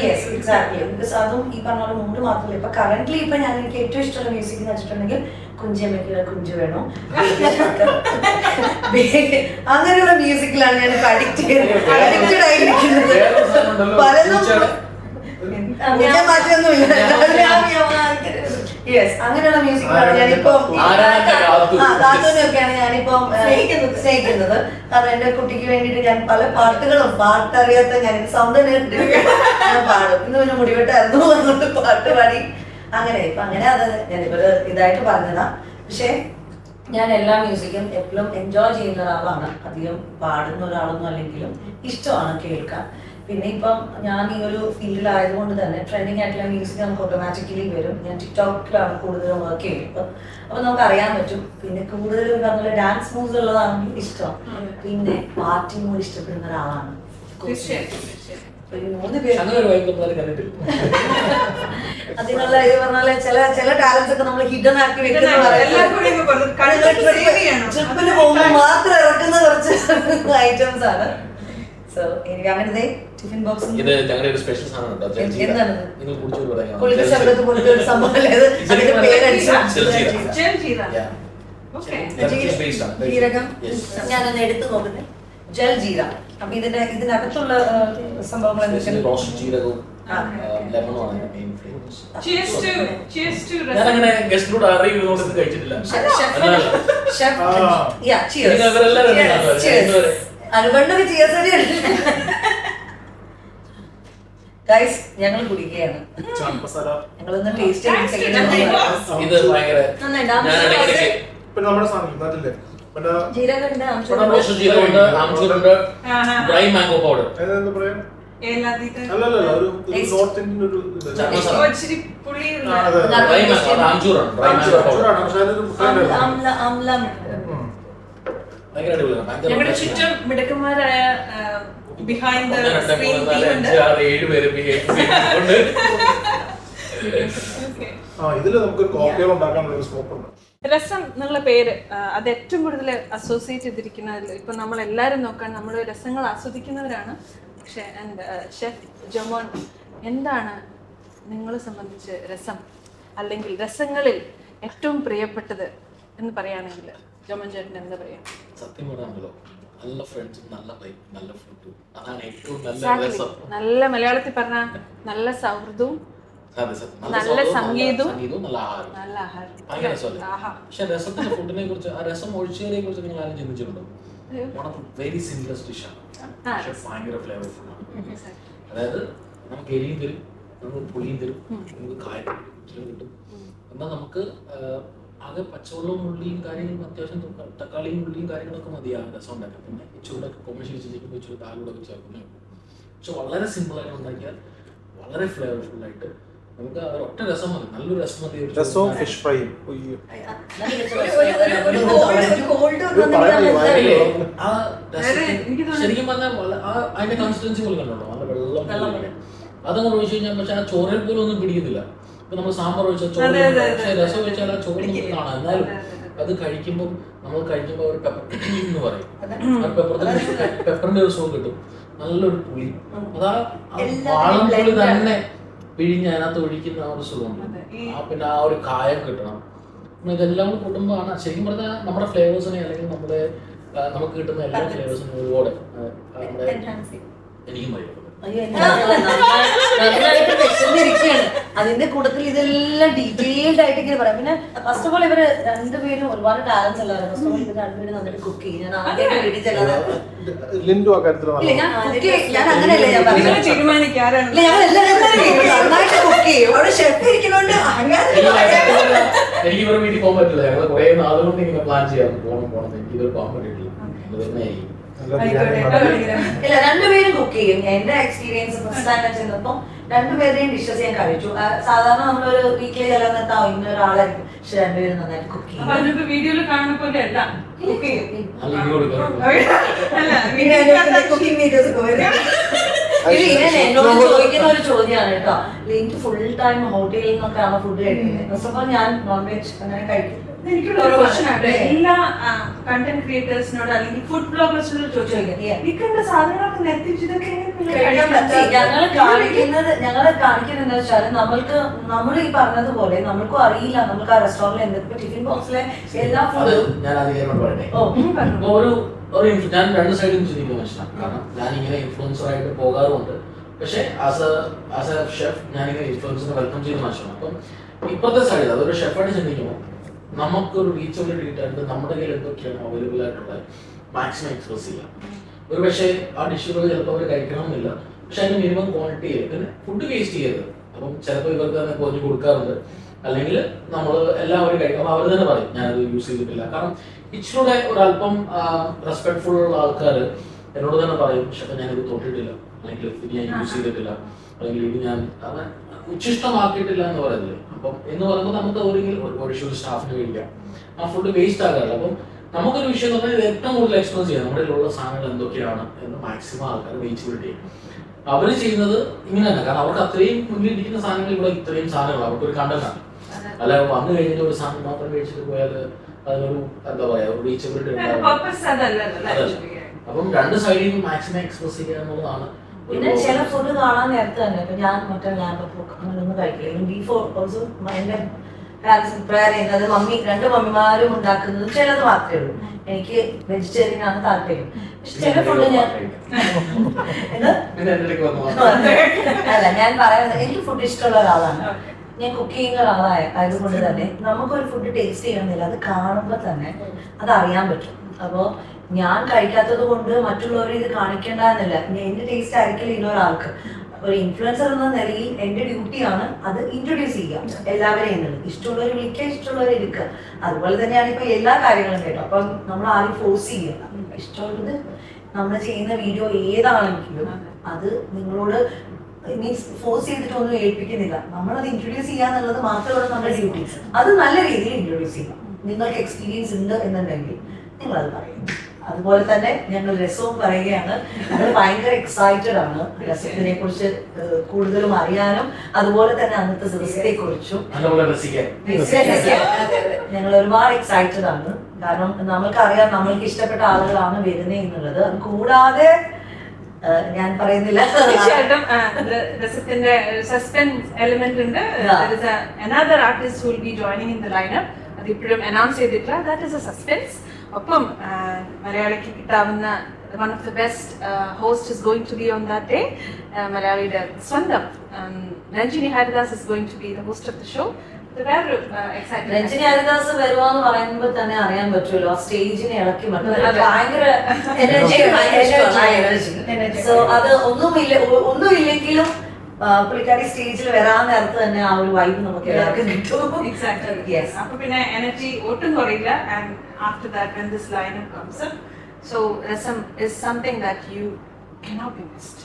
Yes, exactly. Because അതും ഈ പറഞ്ഞ പോലെ മൂഡ് മാത്രമല്ല. ഇപ്പൊ കറന്റ്ലി ഇപ്പൊ ഞാൻ എനിക്ക് ഏറ്റവും ഇഷ്ടമുള്ള മ്യൂസിക് എന്ന് വെച്ചിട്ടുണ്ടെങ്കിൽ കുഞ്ചിയമ്മയ്ക്കുള്ള കുഞ്ചു വേണോ അങ്ങനെയുള്ള മ്യൂസിക്കിലാണ് ഞാൻ ഇപ്പൊ അഡിക്റ്റഡ് ആയിരിക്കുന്നത്. പലതും ഞാൻ മാറ്റൊന്നുമില്ല. യെസ്, അങ്ങനെയുള്ള മ്യൂസിക്കാണ് ഞാനിപ്പം കാർട്ടൂണൊക്കെയാണ് ഞാനിപ്പം സ്നേഹിക്കുന്നത്. കാരണം എന്റെ കുട്ടിക്ക് വേണ്ടിയിട്ട് ഞാൻ പല പാട്ടറിയാത്ത ഞാൻ സൗണ്ട് ഞാൻ പാടും. ഇന്ന് പിന്നെ മുടിവെട്ടായിരുന്നു അതുകൊണ്ട് പാട്ട് പാടി അങ്ങനെ ഇപ്പൊ അങ്ങനെ അത് ഞാനിപ്പോ ഇതായിട്ട് പറഞ്ഞതാ. പക്ഷെ ഞാൻ എല്ലാ മ്യൂസിക്കും എപ്പോഴും എൻജോയ് ചെയ്യുന്ന ഒരാളാണ്. അധികം പാടുന്ന ഒരാളൊന്നും അല്ലെങ്കിലും ഇഷ്ടമാണ് കേൾക്കാൻ. പിന്നെ ഇപ്പം ഞാൻ ഈ ഒരു ഫീൽഡിലായതുകൊണ്ട് തന്നെ ട്രെൻഡിങ് ആയിട്ടുള്ള മ്യൂസിക് നമുക്ക് ഓട്ടോമാറ്റിക്കലി വരും. ഞാൻ ടിക്ടോക്കിലാണ് കൂടുതലും വർക്ക് ചെയ്യുന്നത്. അപ്പൊ നമുക്ക് അറിയാൻ പറ്റും. പിന്നെ കൂടുതലും പറഞ്ഞ ഡാൻസ് മൂവ്സ് ഉള്ളതാണെങ്കിൽ ഇഷ്ടം. പിന്നെ പാർട്ടി മൂഡ് ഇഷ്ടപ്പെടുന്ന ഒരാളാണ്. അതിനുള്ള ഇത് പറഞ്ഞാല് ചില ടാലൻസ് ഒക്കെ നമ്മൾ ഹിഡൻ ആക്കി വെക്കുന്ന ട്രിപ്പിന് പോകുമ്പോൾ മാത്രം ഇറക്കുന്ന കുറച്ച് ഐറ്റംസ് ആണ്. സോ എനിക്ക് അങ്ങനത്തെ ടിഫിൻ ബോക്സ് ഇത് ഞങ്ങളുടെ ഒരു സ്പെഷ്യൽ സാധനം ഉണ്ടോ? എന്താണ് നിങ്ങൾ കുടിച്ചോട് പറയാം. പുളിച്ച ശബ്ദത്ത് പോലത്തെ ഒരു സംഭവം അല്ലേ അത്? അതിന്റെ പേരടിച്ചു ജീരകം ഞാനൊന്ന് എടുത്തു നോക്കുന്നത്. ജൽ ജീര. അപ്പൊ ഇതിനകത്തുള്ള സംഭവങ്ങൾ ഞാനങ്ങനെ ഗസ്റ്റിനോട് അറിയുന്നതുകൊണ്ട് കഴിച്ചിട്ടില്ല. അനുബന്ധ ചിയർസടി ഗൈസ് ഞങ്ങൾ കുടിക്കുകയാണ്. ഞങ്ങളൊന്ന് ടേസ്റ്റ് ഇത് ഭയങ്കര നമ്മുടെ സാധനം നാട്ടിലെ ജീരകമുണ്ട്, ജീരകമുണ്ട്, ആംചൂറുണ്ട്, ഡ്രൈ മാംഗോ പൗഡർ. എന്താ പറയാ? അല്ലല്ല ഒരു നോർത്ത് ഇന്ത്യൻ ഒരു ഞങ്ങളുടെ ചുറ്റും മിടുക്കന്മാരായ ബിഹൈൻഡ് ദ സ്ക്രീൻ ടീമുണ്ട്. ഇതില് നമുക്കൊരു കോക്ടെയിൽ ഉണ്ടാക്കാനുള്ള ഒരു സ്കോപ്പ് ഉണ്ട്. രസം എന്നുള്ള പേര് അത് ഏറ്റവും കൂടുതൽ അസോസിയേറ്റ് ചെയ്തിരിക്കുന്നതിൽ ഇപ്പൊ നമ്മൾ എല്ലാവരും നോക്കാൻ നമ്മൾ രസങ്ങൾ ആസ്വദിക്കുന്നവരാണ്. പക്ഷെ ഷെഫ് ജോമോൻ, എന്താണ് നിങ്ങളെ സംബന്ധിച്ച് രസം അല്ലെങ്കിൽ രസങ്ങളിൽ ഏറ്റവും പ്രിയപ്പെട്ടത് എന്ന് പറയുകയാണെങ്കിൽ ജോമോൻ ചേട്ടൻ എന്താ പറയാ? സത്യം പറയാമല്ലോ, നല്ല ഫ്രണ്ട്സും നല്ല വൈബ് നല്ല ഫുഡും അതാണ് ഏറ്റവും നല്ല രസം. നല്ല മലയാളത്തിൽ പറഞ്ഞ നല്ല സൗഹൃദവും നല്ല സംഗീതവും നല്ല ആഹാരം. പക്ഷെ രസത്തിന്റെ ഫുഡിനെ കുറിച്ച്, ആ രസം ഒഴിച്ചതിനെ കുറിച്ച് നിങ്ങൾ ആരും ചിന്തിച്ചിട്ടുണ്ടോ? വെരി സിംപ്ലസ്റ്റ് ഡിഷാണ്, പക്ഷെ ഭയങ്കര ഫ്ലേവർഫുൾ ആണ്. അതായത് നമുക്ക് എരിയും തരും, നമുക്ക് പുളിയും തരും, നമുക്ക് കായം കിട്ടും. എന്നാൽ നമുക്ക് ആകെ പച്ചവെള്ളവും ഉള്ളിയും കാര്യങ്ങളും അത്യാവശ്യം തക്കാളിയും ഉള്ളിയും കാര്യങ്ങളൊക്കെ മതിയാകും രസം ഉണ്ടാക്കാം. പിന്നെ ഇച്ചിരൂടൊക്കെ കൊമേഴ്ഷ്യൽ ചെയ്യുമ്പോൾ ഇച്ചിരി കാലൂടൊക്കെ ചേർക്കുന്നേ ഉള്ളൂ. പക്ഷെ വളരെ സിമ്പിളായിട്ട് ഉണ്ടാക്കിയാൽ വളരെ ഫ്ലേവർഫുൾ ആയിട്ട് നമുക്ക് ഒറ്റ രസം മതി, നല്ലൊരു രസം മതി. രസവും ഫിഷ് ഫ്രൈയും ശരിക്കും പറഞ്ഞാൽ അതിന്റെ കൺസിസ്റ്റൻസി പോലെ കണ്ടോ, നല്ല വെള്ളം അതങ്ങനെ ഒഴിച്ചു കഴിഞ്ഞാൽ പക്ഷെ ആ ചോറിൽ പോലും ഒന്നും പിടിക്കുന്നില്ല. ഇപ്പൊ നമ്മൾ സാമ്പാർ ഒഴിച്ചാൽ ചോറ്, പക്ഷെ രസം ഒഴിച്ചാൽ ആ ചോറ് നമുക്ക് കാണാം. എന്നാലും അത് കഴിക്കുമ്പോൾ നമ്മൾ കഴിക്കുമ്പോൾ ഒരു പെപ്പർ എന്ന് പറയും, ആ പെപ്പറിന്റെ ഒരു സുഖം കിട്ടും, നല്ലൊരു പുളി. അതാ വാളം പുളി തന്നെ പിഴിഞ്ഞ് അതിനകത്ത് ഒഴിക്കുന്ന ആ ഒരു സുഖമുണ്ട്. പിന്നെ ആ ഒരു കായം കിട്ടണം. ഇതെല്ലാം കൂടി കൂട്ടുമ്പോഴാണ് ശരിക്കും പറഞ്ഞാൽ നമ്മുടെ ഫ്ലേവേഴ്സിനെ അല്ലെങ്കിൽ നമുക്ക് കിട്ടുന്ന എല്ലാ ഫ്ലേവേഴ്സിനും ഒരുപാട് എനിക്കും ഭയങ്കര നന്നായിട്ട് വിശന്നിരിക്കുകയാണ്. അതിന്റെ കൂട്ടത്തിൽ ഇതെല്ലാം ഡീറ്റെയിൽഡ് ആയിട്ട് ഇങ്ങനെ പറയാം. പിന്നെ ഫസ്റ്റ് ഓഫ് ഓൾ ഇവര് രണ്ടുപേരും ഒരുപാട് ടാലൻസ് ഉള്ളവരാണ്. ഫസ്റ്റ് ഓഫ് ഓൾ ഇവർ രണ്ടുപേരും നന്നായിട്ട് കുക്ക് ചെയ്യും. ഞാൻ ആദ്യമായിട്ട് വീട്ടിൽ ചെല്ലാതെ ഞാൻ അങ്ങനെയല്ല ഞാൻ പറഞ്ഞത്. ഞങ്ങൾ എല്ലാവരും നന്നായിട്ട് കുക്ക് ചെയ്യും. അവിടെ ഷെഫ് ഇരിക്കുന്നോണ്ട് എനിക്ക് ഇവരുടെ വീട്ടിൽ പോകാൻ പറ്റില്ല. ഞങ്ങൾ കുറെ നാളുകൊണ്ട് ഇങ്ങനെ പ്ലാൻ ചെയ്യാം, പോകണം എനിക്ക് ഇതൊരു പോകാൻ പറ്റിയിട്ടില്ല. ഇല്ല, രണ്ടുപേരും കുക്ക് ചെയ്യും. എന്റെ എക്സ്പീരിയൻസ് ഫസ്റ്റ് ടൈം ചെന്നപ്പോ രണ്ടുപേരുടെയും ഡിഷസ് ഞാൻ കഴിച്ചു. സാധാരണ നമ്മളൊരു വീക്കിലി ചെല്ലുന്നിട്ടാവും ഇന്നൊരാളായിരിക്കും, പക്ഷെ രണ്ടുപേരും നന്നായിട്ട് കുക്ക് ചെയ്യും. വീഡിയോയിൽ കാണുന്ന പോലെ അല്ല കുക്ക് ചെയ്യും. കുക്കിംഗ് വീഡിയോസ് ഒക്കെ വരും. എന്നോട് ചോദിക്കുന്ന ഒരു ചോദ്യമാണ് കേട്ടോ, എനിക്ക് ഫുൾ ടൈം ഹോട്ടലിൽ നിന്നൊക്കെയാണ് ഫുഡ് കഴിക്കുന്നത്. ഫസ്റ്റ് ഓഫ് ഓൾ ഞാൻ നോൺ വെജ് അങ്ങനെ കഴിക്കില്ല. എനിക്കുള്ള ഒരു ക്വസ്റ്റൻ ആണ്. എല്ലാ കണ്ടന്റ് ക്രിയേറ്റേഴ്സിനോട് അല്ലെങ്കിൽ ഫുഡ് ബ്ലോഗേഴ്സിനോട് ചോദിച്ചോളൂ, വിൽക്കേണ്ട സാധനങ്ങളൊക്കെ നിർത്തിച്ച് ഇതൊക്കെ ഞങ്ങള് കാണിക്കുന്നത് എന്താ വെച്ചാൽ നമ്മൾ ഈ പറഞ്ഞതുപോലെ നമ്മൾക്കും അറിയില്ല, നമുക്ക് ആ റെസ്റ്റോറന്റിൽ എന്തൊക്കെ ടിഫിൻ ബോക്സിലെ എല്ലാ അത് ഫുഡും. ഞാൻ അധികം പറയട്ടെ. അപ്പൊ ഞാൻ രണ്ട് സൈഡും ചിന്തിക്കുന്ന മനുഷ്യനാണ്. കാരണം ഞാൻ ഇങ്ങനെ ഇൻഫ്ലുവൻസർ ആയിട്ട് പോകാറുണ്ട്. പക്ഷേ ആസ് എ ഷെഫ് ഞാനിങ്ങനെ ഇൻഫ്ലുവൻസിനെ വെൽക്കം ചെയ്യുന്ന മനുഷ്യനാണ്. അപ്പം ഇപ്പോഴത്തെ സൈഡ് അതൊരു ഷെഫായിട്ട് ചിന്തിക്കുമ്പോൾ നമുക്കൊരു റീച്ചബിലിറ്റി കിട്ടാണ്ട് നമ്മുടെ കയ്യിൽ എന്തൊക്കെയാണ് അവൈലബിൾ ആയിട്ടുള്ളത് മാക്സിമം എക്സ്പ്രസ് ചെയ്യാം. ഒരു പക്ഷേ ആ ഡിഷുകൾ ചിലപ്പോൾ അവർ കഴിക്കണമെന്നില്ല, പക്ഷെ അതിന് മിനിമം ക്വാണ്ടിറ്റി ചെയ്യും. പിന്നെ ഫുഡ് വേസ്റ്റ് ചെയ്യരുത്. അപ്പം ചിലപ്പോൾ ഇവർക്ക് തന്നെ പൊതിഞ്ഞ് കൊടുക്കാറുണ്ട്, അല്ലെങ്കിൽ നമ്മൾ എല്ലാവരും കഴിക്കും. അപ്പോൾ അവർ തന്നെ പറയും ഞാനത് യൂസ് ചെയ്തിട്ടില്ല. കാരണം ഇച്ചിലൂടെ ഒരല്പം റെസ്പെക്ട്ഫുൾ ഉള്ള ആൾക്കാർ എന്നോട് തന്നെ പറയും പക്ഷെ ഞാനിത് തൊട്ടിട്ടില്ല, അല്ലെങ്കിൽ ഇത് ഞാൻ യൂസ് ചെയ്തിട്ടില്ല, അല്ലെങ്കിൽ ഇത് ഞാൻ ഉച്ചിഷ്ടമാക്കിയിട്ടില്ല എന്ന് പറയുന്നില്ലേ. അപ്പം എന്ന് പറയുമ്പോൾ നമുക്ക് ഒരുപാട് ഇഷ്യൂ സ്റ്റാഫിന് മേടിക്കാം, ആ ഫുഡ് വേസ്റ്റ് ആകാറില്ല. അപ്പം നമുക്കൊരു വിഷയം എന്ന് പറഞ്ഞാൽ ഏറ്റവും കൂടുതൽ എക്സ്പ്ലോർ ചെയ്യാം നമ്മുടെ ഉള്ള സാധനങ്ങൾ എന്തൊക്കെയാണ് എന്ന് മാക്സിമം ആൾക്കാർ റീച്ചബിലിറ്റി ചെയ്യും. അവർ ചെയ്യുന്നത് ഇങ്ങനെ തന്നെ, കാരണം അവർക്ക് അത്രയും മുന്നിലിരിക്കുന്ന സാധനങ്ങൾ ഇവിടെ ഇത്രയും സാധനങ്ങൾ അവർക്കൊരു കണ്ടന്റാണ്. അല്ല വന്നു കഴിഞ്ഞിട്ട് ഒരു സാധനം മാത്രം കഴിച്ചിട്ട് പോയാൽ അതിനൊരു എന്താ പറയാ ഒരു റീച്ചബിലിറ്റി ഉണ്ടാവും. അപ്പം രണ്ട് സൈഡിൽ മാക്സിമം എക്സ്പ്രസ് ചെയ്യുക എന്നുള്ളതാണ്. പിന്നെ ചില ഫുഡ് കാണാൻ നേരത്തെ തന്നെ ഇപ്പൊ ഞാൻ മറ്റേ ലാമ്പൊക്കെ അങ്ങനെയൊന്നും കഴിക്കില്ല. ബീഫ് ഓൾസോ എന്റെ പാരന്റ്സ് പ്രിപ്പയർ ചെയ്യുന്നത് രണ്ട് മമ്മിമാരും ഉണ്ടാക്കുന്നത് ചിലത് മാത്രമേ ഉള്ളൂ. എനിക്ക് വെജിറ്റേറിയൻ ആണ് താല്പര്യം. പക്ഷെ ചില ഫുഡ് അല്ല ഞാൻ പറയുന്നത് എനിക്ക് ഫുഡ് ഇഷ്ടമുള്ള ഒരാളാണ്. ഞാൻ കുക്ക് ചെയ്യുന്ന ഒരാളായതുകൊണ്ട് തന്നെ നമുക്കൊരു ഫുഡ് ടേസ്റ്റ് ചെയ്യണമെന്നില്ല, അത് കാണുമ്പോൾ തന്നെ അത് അറിയാൻ പറ്റും. അപ്പോൾ ഞാൻ കഴിക്കാത്തത് കൊണ്ട് മറ്റുള്ളവർ ഇത് കാണിക്കേണ്ട എന്നില്ല. എന്റെ ടേസ്റ്റ് ആയിരിക്കില്ല ഇന്നൊരാൾക്ക്. ഒരു ഇൻഫ്ലുവൻസർ എന്ന നിലയിൽ എന്റെ ഡ്യൂട്ടിയാണ് അത് ഇൻട്രൊഡ്യൂസ് ചെയ്യുക എല്ലാവരെയും. ഇഷ്ടമുള്ളവർ വിളിക്കുക, ഇഷ്ടമുള്ളവർ എടുക്കുക. അതുപോലെ തന്നെയാണ് ഇപ്പൊ എല്ലാ കാര്യങ്ങളും കേട്ടോ. അപ്പം നമ്മൾ ആരും ഫോഴ്സ് ചെയ്യുക. ഇഷ്ടമുള്ളത് നമ്മൾ ചെയ്യുന്ന വീഡിയോ ഏതാണെങ്കിലും അത് നിങ്ങളോട് മീൻസ് ഫോഴ്സ് ചെയ്തിട്ടൊന്നും ഏൽപ്പിക്കുന്നില്ല. നമ്മളത് ഇൻട്രൊഡ്യൂസ് ചെയ്യാന്നുള്ളത് മാത്രമാണ് നമ്മുടെ ഡ്യൂട്ടി. അത് നല്ല രീതിയിൽ ഇൻട്രൊഡ്യൂസ് ചെയ്യാം. നിങ്ങൾക്ക് എക്സ്പീരിയൻസ് ഉണ്ട് എന്നുണ്ടെങ്കിൽ നിങ്ങളത് പറയും. അതുപോലെ തന്നെ ഞങ്ങൾ രസവും പറയുകയാണ്. ഞങ്ങൾ ഭയങ്കര എക്സൈറ്റഡ് ആണ് രസത്തിനെ കുറിച്ച് കൂടുതലും അറിയാനും അതുപോലെ തന്നെ അന്നത്തെ ദിവസത്തെ കുറിച്ചും ഞങ്ങൾ ഒരുപാട് എക്സൈറ്റഡ് ആണ്. കാരണം നമ്മൾക്കറിയാം നമ്മൾക്ക് ഇഷ്ടപ്പെട്ട ആളുകളാണ് വരുന്നത് എന്നുള്ളത്. അത് കൂടാതെ ഞാൻ പറയുന്നില്ല, തീർച്ചയായിട്ടും രസത്തിന്റെ സസ്പെൻസ് എലിമെന്റ് ഉണ്ട്. another artist who will be joining in the lineup. അത് ഇപ്പോഴും അനൗൺസ് ചെയ്തിട്ടില്ല. That is A suspense. ഒപ്പം മലയാളിക്ക് കിട്ടാവുന്ന one of the best host is going to be on that day. മലയാളിയുടെ സ്വന്തം Ranjini Haridas is going to be the host of the show. Ranjini Haridas വരുവാന്ന് പറയുമ്പോൾ തന്നെ അറിയാൻ പറ്റുമല്ലോ, ആ സ്റ്റേജിനെ ഇളക്കി ഭയങ്കര എനർജി. സോ അത് ഒന്നുമില്ലെങ്കിലും പുള്ളിക്കാരി സ്റ്റേജിൽ വരാൻ നേരത്ത് തന്നെ ആ ഒരു വൈബ് നമുക്ക് എല്ലാവർക്കും കിട്ടും. അപ്പൊ പിന്നെ എനർജി ഒട്ടും കുറയില്ല. And after that when this lineup comes up, so rasam is something that you cannot be missed.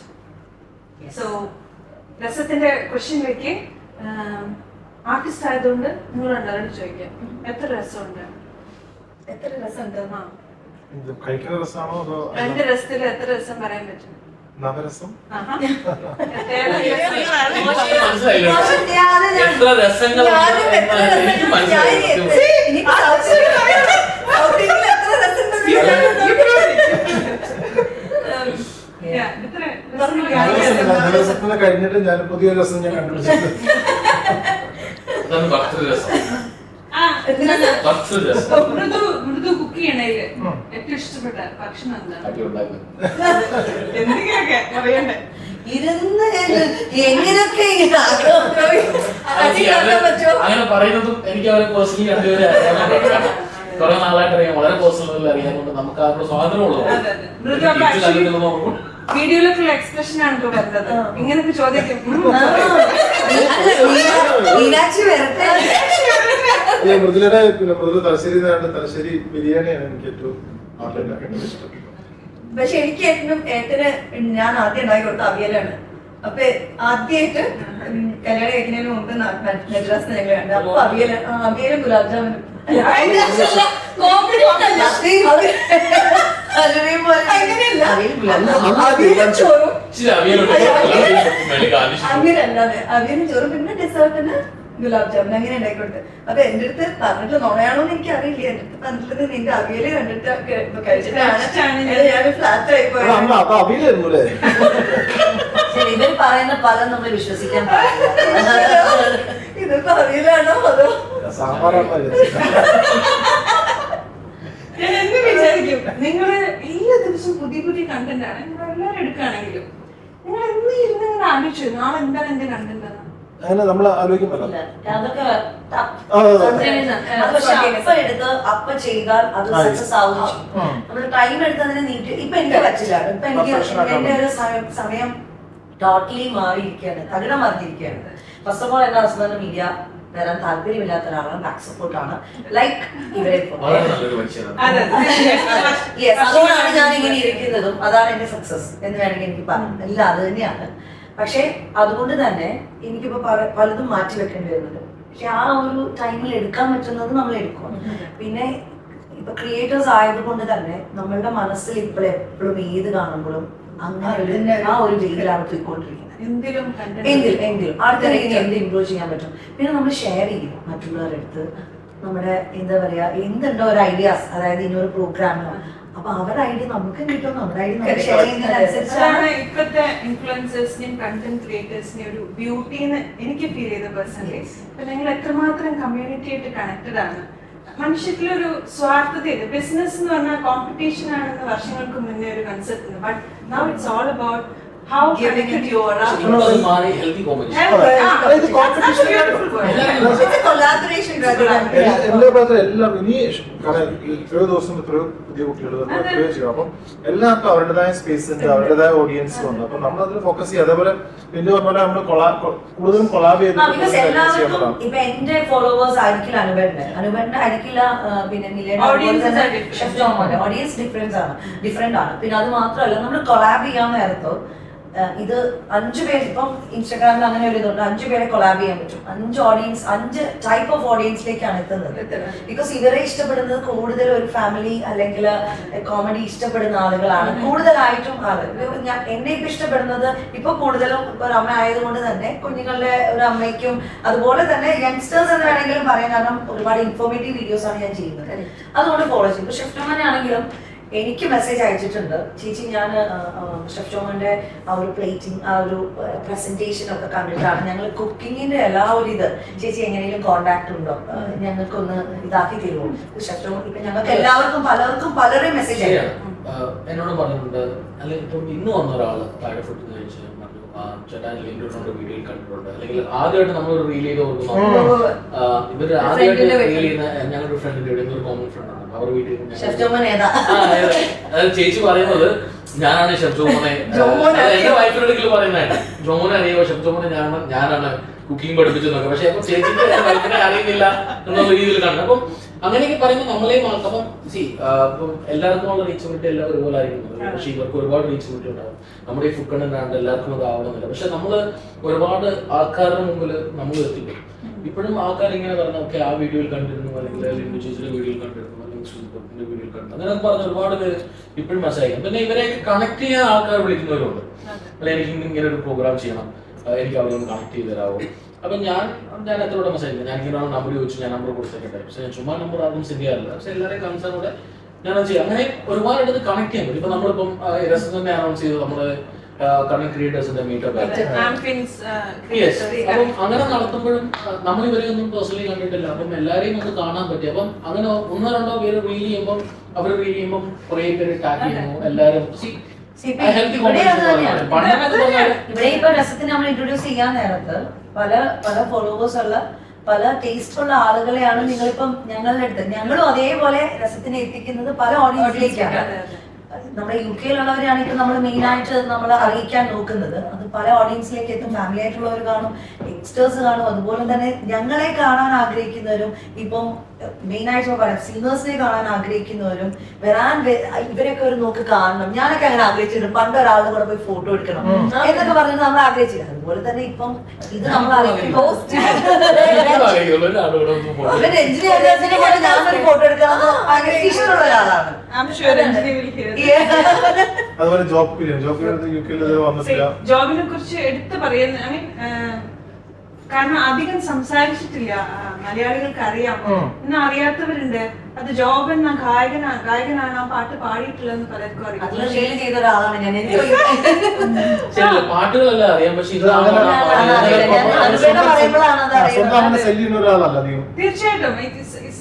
So രസത്തിന്റെ ക്വസ്റ്റ്യൻ വെക്ക് ആർട്ടിസ്റ്റ് ആയതുകൊണ്ട് നിങ്ങൾ രണ്ടാളും ചോദിക്കാം, എത്ര രസമുണ്ട്? എത്ര രസമുണ്ട്? കഴിക്കുന്ന രസമാണോ അതോ രണ്ട് രസത്തിൽ എത്ര രസം പറയാൻ പറ്റും? നവരസം? എത്ര രസങ്ങൾ നവരസത്തിനെ കഴിഞ്ഞിട്ട് ഞാൻ പുതിയ രസം ഞാൻ കണ്ടുപിടിച്ചത് മൃദു കുക്ക് ചെയ്യണേല് ഏറ്റവും ഇഷ്ടപ്പെട്ട ഭക്ഷണം എന്താണ്? എന്തൊക്കെയൊക്കെ പറയണ്ടേ? ഇരുന്ന് എങ്ങനെയൊക്കെ അങ്ങനെ പറയുന്നതും എനിക്ക് അവരെ പേഴ്സണലി രണ്ടുപേരെ കുറെ നാളായിട്ട് അറിയാം, വളരെ പേഴ്സണൽ അറിയാവുന്നത് നമുക്ക് അവരുടെ സ്വാതന്ത്ര്യമുള്ളതാണ്. വീഡിയോയിലൊക്കെയുള്ള എക്സ്പ്രഷൻ ആണ് ഇപ്പൊ വരുന്നത്. ഇങ്ങനൊക്കെ ചോദിക്കും. മൃദുലയുടെ മൃദുല തലശ്ശേരി ബിരിയാണിയാണ് എനിക്ക് ഏറ്റവും ഇഷ്ടം. പക്ഷെ എനിക്ക് ഏട്ടന് ഞാൻ ആദ്യം ഉണ്ടാക്കി കൊടുത്ത അവിയലാണ്. അപ്പൊ ആദ്യമായിട്ട് കല്യാണം കഴിക്കുന്നതിന് മുമ്പ് മദ്രാസ് ഞങ്ങൾ കണ്ടു. അപ്പൊ അവിയലും ഗുലാബ് ജാമുനും അങ്ങനെയല്ലാതെ അവിയലും ചോറും പിന്നെ ഡെസേർട്ടിന് ഗുലാബ് ജാമുൻ അങ്ങനെ ഉണ്ടായിക്കോട്ടെ. അപ്പൊ എന്റെ അടുത്ത് പറഞ്ഞിട്ട് നുണയാണോ എന്ന് എനിക്ക് അറിയില്ല. എന്റെ അടുത്ത് പറഞ്ഞിട്ട് നിന്റെ അവിയല് കണ്ടിട്ട് കഴിച്ചിട്ടാണ് ഞാൻ ഫ്ലാറ്റ് ആയി പോയത്. അപ്പൊ അവിയിലായിരുന്നു അല്ലേ? ശരി, ഇവർ പറയുന്ന പലം നമ്മൾ വിശ്വസിക്കാൻ പാടില്ല. ഇതിപ്പോ അവിയലാണോ അതോ സാമ്പാറാണ്. ഞാൻ എന്ന് വിചാരിക്കും നിങ്ങള് എല്ലാ ദിവസവും പുതിയ പുതിയ കണ്ടന്റ് ആണ് നിങ്ങൾ എല്ലാവരും എടുക്കുകയാണെങ്കിലും നിങ്ങൾ എന്ന് ഇരുന്ന് നിങ്ങൾ ആലോചിച്ചു നാളെ എന്താണ് എന്റെ കണ്ടന്റ് എന്ന്. അങ്ങനെ നമ്മൾ ആലോചിക്കുമല്ലോ. അതൊക്കെ അതെ. പക്ഷെ അപ്പ എടുത്ത് അപ്പ ചെയ്താൽ അത് സക്സസ് ആവും. നമ്മള് ടൈം എടുത്തതിനെ നീട്ടി ഇപ്പൊ എനിക്ക് പറ്റില്ല. ഇപ്പൊ എനിക്ക് എന്റെ ഒരു സമയം ടോട്ടലി മാറിയിരിക്കുകയാണ്, തകിടം മാറിയിരിക്കുകയാണ്. ഫസ്റ്റ് ഓഫ് ഓൾ എന്റെ ഹസ്ബൻഡ് മീഡിയ വരാൻ താല്പര്യമില്ലാത്ത ഒരാളാണ്, ബാക്ക് സപ്പോർട്ടാണ്. ലൈക്ക് ഇവരെ അതുകൊണ്ടാണ് ഞാൻ ഇങ്ങനെ ഇരിക്കുന്നതും അതാണ് എന്റെ സക്സസ് എന്ന് വേണമെങ്കിൽ എനിക്ക് പറയാം. അല്ല അത് തന്നെയാണ്. പക്ഷെ അതുകൊണ്ട് തന്നെ എനിക്കിപ്പോ പലതും മാറ്റി വെക്കേണ്ടി വരുന്നുണ്ട്. പക്ഷെ ആ ഒരു ടൈമിൽ എടുക്കാൻ പറ്റുന്നത് നമ്മൾ എടുക്കും. പിന്നെ ഇപ്പൊ ക്രിയേറ്റേഴ്സ് ആയതുകൊണ്ട് തന്നെ നമ്മളുടെ മനസ്സിൽ എപ്പോഴും ഏത് കാണുമ്പോഴും അങ്ങനെ ആ ഒരു വെയിലാണ് പോയിക്കൊണ്ടിരിക്കുന്നത്. എങ്കിലും ആൾക്കാർക്ക് എന്ത് ഇമ്പ്രൂവ് ചെയ്യാൻ പറ്റും. പിന്നെ നമ്മൾ ഷെയർ ചെയ്യും മറ്റുള്ളവരുടെ അടുത്ത്. നമ്മുടെ എന്താ പറയാ, എന്തുണ്ടോ ഒരു ഐഡിയാസ്, അതായത് ഇനിയൊരു പ്രോഗ്രാമിനോ, അപ്പൊ അവരുടെ ഐഡിയ നമുക്ക് കിട്ടും. നമ്മുടെ ഐഡിയ നമുക്ക് ഷെയർ ചെയ്യുന്നതിനനുസരിച്ചാണ് ഇപ്പോഴത്തെ ഇൻഫ്ലുവൻസേഴ്സിനെയും കണ്ടന്റ് ക്രിയേറ്റേഴ്സിനെയും ഒരു ബ്യൂട്ടി എന്ന് എനിക്ക് ഫീൽ ചെയ്ത പേഴ്സണലി. അപ്പൊ ഞങ്ങൾ എത്രമാത്രം കമ്മ്യൂണിറ്റി ആയിട്ട് കണക്റ്റഡ് ആണ്. മനുഷ്യത്തിലൊരു സ്വാർത്ഥതയില്ല. ബിസിനസ് എന്ന് പറഞ്ഞാൽ കോമ്പറ്റീഷൻ ആണെന്ന് വർഷങ്ങൾക്ക് മുന്നേ ഒരു കൺസെപ്റ്റ് ഉണ്ട്. But now it's all about how connected you are. healthy competition. എല്ലാ ഭാഗത്തും എല്ലാം ഇനി കാരണം എത്രയോ ദിവസം എത്രയോ പുതിയ കുട്ടികൾ എത്രയോ ചെയ്യും. അപ്പം എല്ലാവർക്കും അവരുടേതായ സ്പേസ് ഉണ്ട്, അവരുടേതായ ഓഡിയൻസ് ഉണ്ട്. അപ്പൊ നമ്മൾ അതിൽ ഫോക്കസ് ചെയ്യും. അതേപോലെ പിന്നെ പറഞ്ഞ നമ്മൾ കൂടുതലും കൊളാബ് ബിക്കോസ് എല്ലാവർക്കും ഇപ്പൊ എന്റെ ഫോളോവേഴ്സ് ആയിരിക്കില്ല അനുപേട്ടന്റെ ആയിരിക്കില്ല, പിന്നെ ഷെഫ് ജോമോന്റെ ഓഡിയൻസ് ഡിഫറെന്റ് ആണ്. പിന്നെ അത് മാത്രമല്ല നമ്മൾ കൊളാബ് ചെയ്യാൻ നേരത്തോ ഇത് 5 പേര് ഇപ്പം ഇൻസ്റ്റാഗ്രാമിൽ അങ്ങനെ ഒരു ഇതുണ്ട്, 5 പേരെ കൊളാബ് ചെയ്യാൻ പറ്റും. 5 ടൈപ്പ് ഓഫ് ഓഡിയൻസിലേക്കാണ് എത്തുന്നത്. ബിക്കോസ് ഇവരെ ഇഷ്ടപ്പെടുന്നത് കൂടുതൽ ഒരു ഫാമിലി അല്ലെങ്കിൽ കോമഡി ഇഷ്ടപ്പെടുന്ന ആളുകളാണ് കൂടുതലായിട്ടും എന്നെ ഇപ്പൊ ഇഷ്ടപ്പെടുന്നത് ഇപ്പൊ കൂടുതലും ഇപ്പൊ ഒരു അമ്മ ആയതുകൊണ്ട് തന്നെ കുഞ്ഞുങ്ങളുടെ ഒരു അമ്മയ്ക്കും അതുപോലെ തന്നെ യങ്സ്റ്റേഴ്സ് എന്ന് വേണമെങ്കിലും പറയാം. കാരണം ഒരുപാട് ഇൻഫോർമേറ്റീവ് വീഡിയോസ് ആണ് ഞാൻ ചെയ്യുന്നത്, അതുകൊണ്ട് ഫോളോ ചെയ്യും. ഇപ്പൊ ഷെഫ് ജോമൻ ആണെങ്കിലും എനിക്ക് മെസ്സേജ് അയച്ചിട്ടുണ്ട്, ചേച്ചി ഞാൻ ഷെഫ് ജോമന്റെ ആ ഒരു പ്ലേറ്റിംഗ് ആ ഒരു പ്രസന്റേഷൻ ഒക്കെ കണ്ടിട്ടാണ് ഞങ്ങൾ കുക്കിങ്ങിന്റെ എല്ലാ ഒരു ഇത് ചേച്ചി എങ്ങനെയും കോണ്ടാക്ട് ഉണ്ടോ, ഞങ്ങൾക്കൊന്ന് ഇതാക്കി തരുമോ ഷെഫ് ജോമൻ. ഇപ്പൊ ഞങ്ങൾക്ക് എല്ലാവർക്കും പലരും മെസ്സേജ് അയക്കും. എന്നോട് പറഞ്ഞിട്ടുണ്ട്, അല്ലെങ്കിൽ ഇപ്പം ഇന്ന് വന്ന ഒരാള് താഴെ ഫുഡ് കഴിച്ച് ചേട്ടാൻ ലിങ്ക്ഡിനോട് വീഡിയോയിൽ കണ്ടിട്ടുണ്ട്, അല്ലെങ്കിൽ ആദ്യമായിട്ട് നമ്മളൊരു റീൽ ചെയ്ത് കൊടുക്കുന്നു. ഇവര് ആദ്യമായിട്ട് റീൽ ചെയ്യുന്ന ഞങ്ങളുടെ ഫ്രണ്ടിന്റെ ഇവിടെ ഒരു കോമൺ ഫ്രണ്ട് ആണ്, അവർ വീട്ടിൽ ചേച്ചി പറയുന്നത് ഞാനാണ് ഷെഫ് ജോമോനെ, എന്റെ വൈഫിനോടെങ്കിലും പറയുന്നതാണ് ജോമോനെ അറിയുമോ ഷെഫ് ജോമോനെ ഞാനാണ് കുക്കിംഗ് പഠിപ്പിച്ചെന്നൊക്കെ. പക്ഷെ അപ്പൊ ചേച്ചിക്ക് വൈഫിനെ അറിയുന്നില്ല എന്നുള്ള രീതിയിൽ കാണുന്നത്. അപ്പം അങ്ങനെയൊക്കെ പറയുമ്പോൾ നമ്മളെയും അപ്പം ഇപ്പം എല്ലാവർക്കും ഉള്ള റീച്ചബിലിറ്റി എല്ലാവരും ഒരുപോലെ ആയിരിക്കുന്നത്. പക്ഷെ ഇവർക്ക് ഒരുപാട് റീച്ചബിലിറ്റി ഉണ്ടാവും. നമ്മുടെ ഈ ഫുഡ് കണ്ടന്റ് എല്ലാവർക്കും അത് ആവണമെന്നില്ല. പക്ഷെ നമ്മള് ഒരുപാട് ആൾക്കാരുടെ മുമ്പിൽ നമ്മൾ എത്തിക്കും. ഇപ്പോഴും ആൾക്കാർ ഇങ്ങനെ പറഞ്ഞ ഓക്കെ ആ വീഡിയോയിൽ കണ്ടിരുന്നു, അല്ലെങ്കിൽ ലിൻഡു ചേച്ചിയുടെ വീഡിയോയിൽ കണ്ടിരുന്നു, അല്ലെങ്കിൽ സുൽഭത്തിന്റെ വീഡിയോയിൽ കണ്ടിരുന്നു, അങ്ങനെയൊക്കെ പറഞ്ഞ ഒരുപാട് പേര് ഇപ്പോഴും മെസ്സേജ് അയക്കും. പിന്നെ ഇവരെയൊക്കെ കണക്ട് ചെയ്യാൻ ആൾക്കാർ വിളിക്കുന്നവരുണ്ട്. അല്ലെങ്കിൽ എനിക്ക് ഇങ്ങനെ ഒരു പ്രോഗ്രാം ചെയ്യണം, എനിക്ക് അവിടെ ഒന്ന് കണക്ട് ചെയ്ത് തരാമോ. അപ്പൊ ഞാൻ എത്രയോടെ മെസ്സേജ് ഞാൻ ഇങ്ങനെ നമ്പർ ചോദിച്ചു, ഞാൻ നമ്പർ കൊടുത്തേക്കട്ടെ. പക്ഷെ ഞാൻ ചുമ്മാ നമ്പർ ആദ്യം സെൻഡ് ചെയ്യാറില്ല. പക്ഷെ എല്ലാവരെയും കൺസേണോടെ ഞാനത് ചെയ്യാം. അങ്ങനെ ഒരുപാട് അടുത്ത് കണക്ട് ചെയ്യാൻ പറ്റും. ഇപ്പൊ നമ്മളിപ്പം രസം തന്നെ അനൗൺസ് ചെയ്തു നമ്മുടെ കണ്ടന്റ് ക്രിയേറ്റേഴ്സിന്റെ മീറ്റപ്പ്. അപ്പം അങ്ങനെ നടത്തുമ്പോഴും നമ്മൾ ഇവരെ ഒന്നും പേഴ്സണലി കണ്ടിട്ടില്ല. അപ്പം എല്ലാവരെയും ഒന്ന് കാണാൻ പറ്റി. അപ്പം അങ്ങനെ 1-2 പേര് റീൽ ചെയ്യുമ്പോൾ അവർ റീൽ ചെയ്യുമ്പോൾ കുറെ പേര് ടാഗ് ചെയ്യുന്നു. എല്ലാവരും ഇവിടെ ഇപ്പൊ രസത്തിന് നമ്മൾ ഇൻട്രൊഡ്യൂസ് ചെയ്യാൻ നേരത്ത് പല ഫോളോവേഴ്സ് ഉള്ള പല ടേസ്റ്റ് ഉള്ള ആളുകളെയാണ് നിങ്ങളിപ്പം ഞങ്ങളുടെ അടുത്ത് ഞങ്ങളും അതേപോലെ രസത്തിനെ എത്തിക്കുന്നത് പല ഓഡിയൻസിലേക്കാണ്. നമ്മുടെ UK-യിലുള്ളവരെയാണ് ഇപ്പൊ നമ്മൾ മെയിൻ ആയിട്ട് നമ്മൾ അറിയിക്കാൻ നോക്കുന്നത്. അത് പല ഓഡിയൻസിലേക്ക് എത്തും. ഫാമിലി ആയിട്ടുള്ളവർ കാണും, യങ്സ്റ്റേഴ്സ് കാണും, അതുപോലെ തന്നെ ഞങ്ങളെ കാണാൻ ആഗ്രഹിക്കുന്നവരും ഇപ്പം മെയിൻ ആയിട്ട് പറയാം സിംഗേഴ്സിനെ കാണാൻ ആഗ്രഹിക്കുന്നവരും വരാൻ ഇവരൊക്കെ ഒരു നോക്ക് കാണണം. ഞാനൊക്കെ അങ്ങനെ ആഗ്രഹിച്ചിട്ടുണ്ട്. പണ്ട് ഒരാളുടെ കൂടെ പോയി ഫോട്ടോ എടുക്കണം എന്നൊക്കെ പറഞ്ഞിട്ട് നമ്മൾ ആഗ്രഹിച്ചില്ല. അതുപോലെ തന്നെ ഇപ്പം ഇത് നമ്മൾ അറിയിക്കുമ്പോൾ ഞാനൊരു ഫോട്ടോ എടുക്കണം ഭയങ്കര ഇഷ്ടമുള്ള ഒരാളാണ്. അതുപോലെ ജോബിനെ കുറിച്ച് എടുത്ത് പറയുന്ന കാരണം അധികം സംസാരിച്ചിട്ടില്ല. മലയാളികൾക്ക് അറിയാം, എന്നാ അറിയാത്തവരുണ്ട്. അത് ജോബ് എന്ന ഗായകനാണ് ആ പാട്ട് പാടിയിട്ടില്ലെന്ന് പലർക്കും അറിയാം. അതിൽ ഷെയർ ചെയ്ത ഒരാളാണ് ഞാൻ. ശരി, പാട്ടുകളെല്ലാം അറിയാം, പക്ഷെ ഇത് പറയുമ്പോഴാണ് അത് അറിയുന്നത്. തീർച്ചയായിട്ടും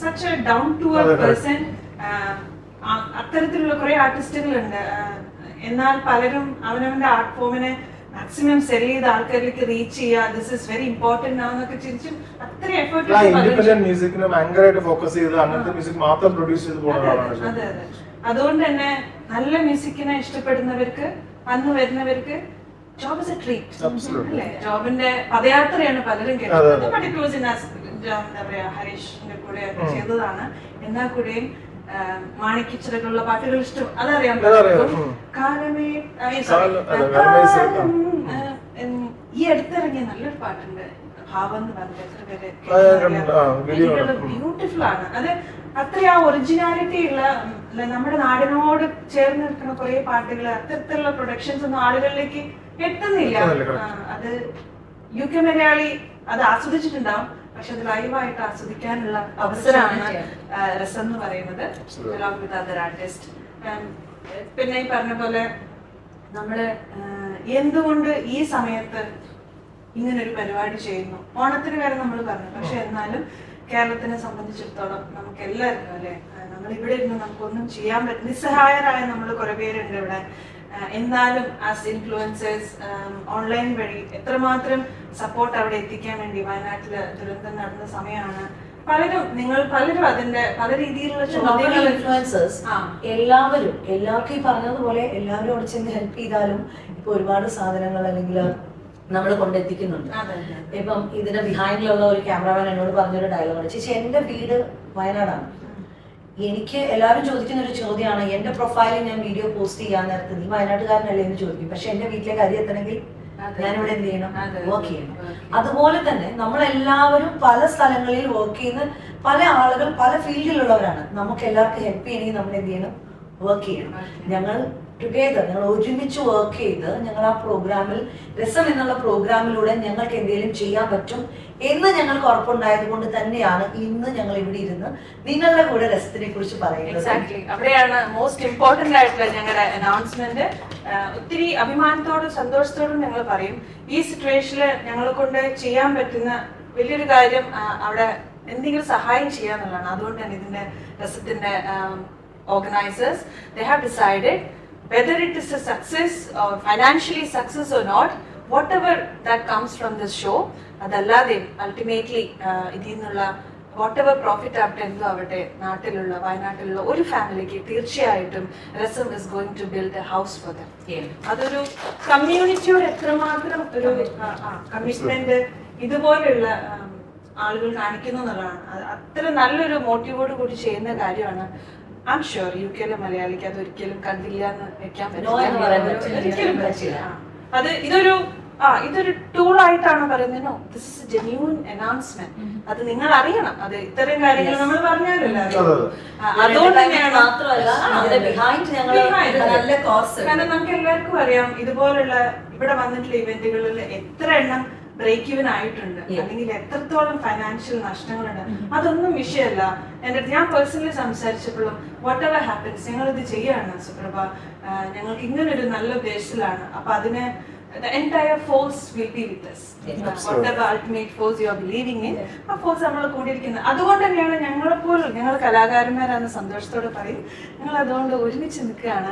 such a down to earth person. അത്തരത്തിലുള്ള കുറെ ആർട്ടിസ്റ്റുകളുണ്ട്. എന്നാൽ പലരും അവനവന്റെ ആർട്ട് ഫോമിനെ മാക്സിമം സെൽ ചെയ്ത് ആൾക്കാരിലേക്ക് റീച്ച് ചെയ്യുക, ദിസ് ഇസ് വെരി ഇമ്പോർട്ടന്റ് ആണെന്നൊക്കെ ചിന്തിച്ചും അത്ര എഫേർട്ട് ഇൻഡിപെൻഡന്റ് മ്യൂസിക്കിന് ഭയങ്കരമായിട്ട് ഫോക്കസ് ചെയ്ത് അങ്ങനത്തെ മ്യൂസിക് മാത്രം പ്രൊഡ്യൂസ് ചെയ്ത് പോകുന്നതാണ്. അതെ അതെ. അതുകൊണ്ട് തന്നെ നല്ല മ്യൂസിക്കിനെ ഇഷ്ടപ്പെടുന്നവർക്ക് വന്നു വരുന്നവർക്ക് ജോബ് ഇസ് എ ട്രീറ്റ് അല്ലേ. ജോബിന്റെ പദയാത്രയാണ് പലരും കേട്ടത്. എന്താ പറയാ, ഹരീഷിന്റെ കൂടെ ചെയ്തതാണ്. എന്നാൽ കൂടെയും മാണിക്കിച്ചിറകളുള്ള പാട്ടുകൾ ഇഷ്ടം അതറിയാം. കാലമേ ഈ അടുത്തിറങ്ങിയ നല്ലൊരു പാട്ടുണ്ട്, ഭാവം എന്ന് പറഞ്ഞ എത്ര പേര് ബ്യൂട്ടിഫുൾ ആണ്. അത് അത്ര ആ ഒറിജിനാലിറ്റി ഉള്ള നമ്മുടെ നാടിനോട് ചേർന്ന് നിൽക്കുന്ന കുറെ പാട്ടുകൾ, അത്തരത്തിലുള്ള പ്രൊഡക്ഷൻസ് ഒന്നും ആളുകളിലേക്ക് എത്തുന്നില്ല. അത് UK മലയാളി അത് ആസ്വദിച്ചിട്ടുണ്ടാവും, പക്ഷെ അത് ലൈവായിട്ട് ആസ്വദിക്കാനുള്ള അവസരമാണ് രസം എന്ന് പറയുന്നത്. along with other artists. പിന്നെ ഈ പറഞ്ഞ പോലെ നമ്മള് എന്തുകൊണ്ട് ഈ സമയത്ത് ഇങ്ങനൊരു പരിപാടി ചെയ്യുന്നു, ഓണത്തിന് വരെ നമ്മൾ പറഞ്ഞു. പക്ഷെ എന്നാലും കേരളത്തിനെ സംബന്ധിച്ചിടത്തോളം നമുക്ക് എല്ലാവർക്കും അല്ലെ, നമ്മൾ ഇവിടെ ഇരുന്ന് നമുക്കൊന്നും ചെയ്യാൻ പറ്റും, നിസ്സഹായരായ നമ്മൾ കുറെ പേരുണ്ട് ഇവിടെ. എന്നാലും ആസ് ഇൻഫ്ലുവൻസേഴ്സ് ഓൺലൈൻ വഴി എത്രമാത്രം സപ്പോർട്ട് അവിടെ എത്തിക്കാൻ വേണ്ടി വയനാട്ടില് ദുരന്തം നടന്ന സമയമാണ്. പലരും അതിന്റെ പല രീതിയിലുള്ള ഇൻഫ്ലുവൻസേഴ്സ് എല്ലാവർക്കും ഈ പറഞ്ഞതുപോലെ എല്ലാവരും അവിടെ ചെന്ന് ഹെൽപ്പ് ചെയ്താലും ഇപ്പൊ ഒരുപാട് സാധനങ്ങൾ അല്ലെങ്കിൽ നമ്മൾ കൊണ്ടെത്തിക്കുന്നുണ്ട്. ഇപ്പം ഇതിന്റെ ബിഹൈൻഡിലുള്ള ഒരു ക്യാമറമാൻ എന്നോട് പറഞ്ഞൊരു ഡയലോഗാണ്, ചേച്ചി എന്റെ വീട് വയനാടാണ്, എനിക്ക് എല്ലാവരും ചോദിക്കുന്ന ഒരു ചോദ്യമാണ്, എന്റെ പ്രൊഫൈലിൽ ഞാൻ വീഡിയോ പോസ്റ്റ് ചെയ്യാൻ നേരത്ത് നീ വയനാട്ടുകാരനല്ലേ എന്ന് ചോദിക്കും, പക്ഷെ എന്റെ വീട്ടിലേക്ക് അരി എത്തണമെങ്കിൽ ഞാനിവിടെ എന്ത് ചെയ്യണം, വർക്ക് ചെയ്യണം. അതുപോലെ തന്നെ നമ്മളെല്ലാവരും പല സ്ഥലങ്ങളിൽ വർക്ക് ചെയ്യുന്ന പല ആളുകൾ പല ഫീൽഡിലുള്ളവരാണ്. നമുക്ക് എല്ലാവർക്കും ഹെൽപ്പ് ചെയ്യണമെങ്കിൽ നമ്മൾ എന്ത് ചെയ്യണം, വർക്ക് ചെയ്യണം. ഞങ്ങൾ ടുഗെദർ ഞങ്ങൾ ഒരുമിച്ച് വർക്ക് ചെയ്ത് ഞങ്ങൾ ആ പ്രോഗ്രാമിൽ രസം എന്നുള്ള പ്രോഗ്രാമിലൂടെ ഞങ്ങൾക്ക് എന്തെങ്കിലും ചെയ്യാൻ പറ്റും എന്ന് ഞങ്ങൾക്ക് ഉറപ്പുണ്ടായത് കൊണ്ട് തന്നെയാണ് ഇന്ന് ഞങ്ങൾ ഇവിടെ ഇരുന്ന് നിങ്ങളുടെ കൂടെ രസത്തിനെ കുറിച്ച് പറയുന്നത്. എക്സാക്ട്ലി, അവിടെയാണ് മോസ്റ്റ് ഇമ്പോർട്ടന്റ് ആയിട്ടുള്ള ഞങ്ങളുടെ അനൗൺസ്മെന്റ്. ഒത്തിരി അഭിമാനത്തോടും സന്തോഷത്തോടും ഞങ്ങൾ പറയും, ഈ സിറ്റുവേഷനിൽ ഞങ്ങളെ കൊണ്ട് ചെയ്യാൻ പറ്റുന്ന വലിയൊരു കാര്യം അവിടെ എന്തെങ്കിലും സഹായം ചെയ്യാന്നുള്ളതാണ്. അതുകൊണ്ട് തന്നെ ഇതിന്റെ രസത്തിന്റെ organizers, they have decided whether it is a success or financially success or not, whatever that comes from this show, അതല്ലാതെ ultimately ഇതിന്നുള്ള whatever profit ആവട്ടെ എന്തോ ആവട്ടെ, നാട്ടിലുള്ള വയനാട്ടിലുള്ള ഒരു ഫാമിലിക്ക് തീർച്ചയായിട്ടും രസം is going to build a house for them. അതൊരു കമ്മ്യൂണിറ്റിയോട് എത്രമാത്രം ഒരു കമ്മിറ്റ്മെന്റ് ഇതുപോലുള്ള ആളുകൾ കാണിക്കുന്നു എന്നുള്ളതാണ്. അത്ര നല്ലൊരു മോട്ടീവോട് കൂടി ചെയ്യുന്ന കാര്യമാണ്. ഐ എം ഷുവർ UK മലയാളിക്ക് അത് ഒരിക്കലും കണ്ടില്ല എന്ന് വെക്കാൻ പറ്റില്ല. അത് ഇതൊരു ടൂൾ ആയിട്ടാണ് പറയുന്നത്. No, this is a genuine announcement. അത് നിങ്ങൾ അറിയണം. അത് ഇത്തരം കാര്യങ്ങൾ നമ്മൾ പറഞ്ഞാലല്ലോ. അതുകൊണ്ട് തന്നെയാണ് കാരണം നമുക്ക് എല്ലാവർക്കും അറിയാം, ഇതുപോലുള്ള ഇവിടെ വന്നിട്ടുള്ള ഇവന്റുകളിൽ എത്ര എണ്ണം ബ്രേക്ക് ഇവൻ ആയിട്ടുണ്ട്, അല്ലെങ്കിൽ എത്രത്തോളം ഫൈനാൻഷ്യൽ നഷ്ടങ്ങളുണ്ട്. അതൊന്നും വിഷയമല്ല. ഞാൻ പേഴ്സണലി സംസാരിച്ചപ്പോഴും വാട്ട് എവർ ഹാപ്പൻസ് ഞങ്ങൾ ഇത് ചെയ്യാണ് സുപ്രഭ, ഞങ്ങൾക്ക് ഇങ്ങനൊരു നല്ല ഉദ്ദേശത്തിലാണ്. അപ്പൊ അതിന് the entire force will be with us. Whatever ultimate force you are believing in, ആ ഫോഴ്സ് നമ്മൾ കൂടിയിരിക്കുന്നത്. അതുകൊണ്ട് തന്നെയാണ് ഞങ്ങൾ കലാകാരന്മാരാണ് സന്തോഷത്തോടെ പറയും, ഞങ്ങൾ അതുകൊണ്ട് ഒരുമിച്ച് നിൽക്കുകയാണ്.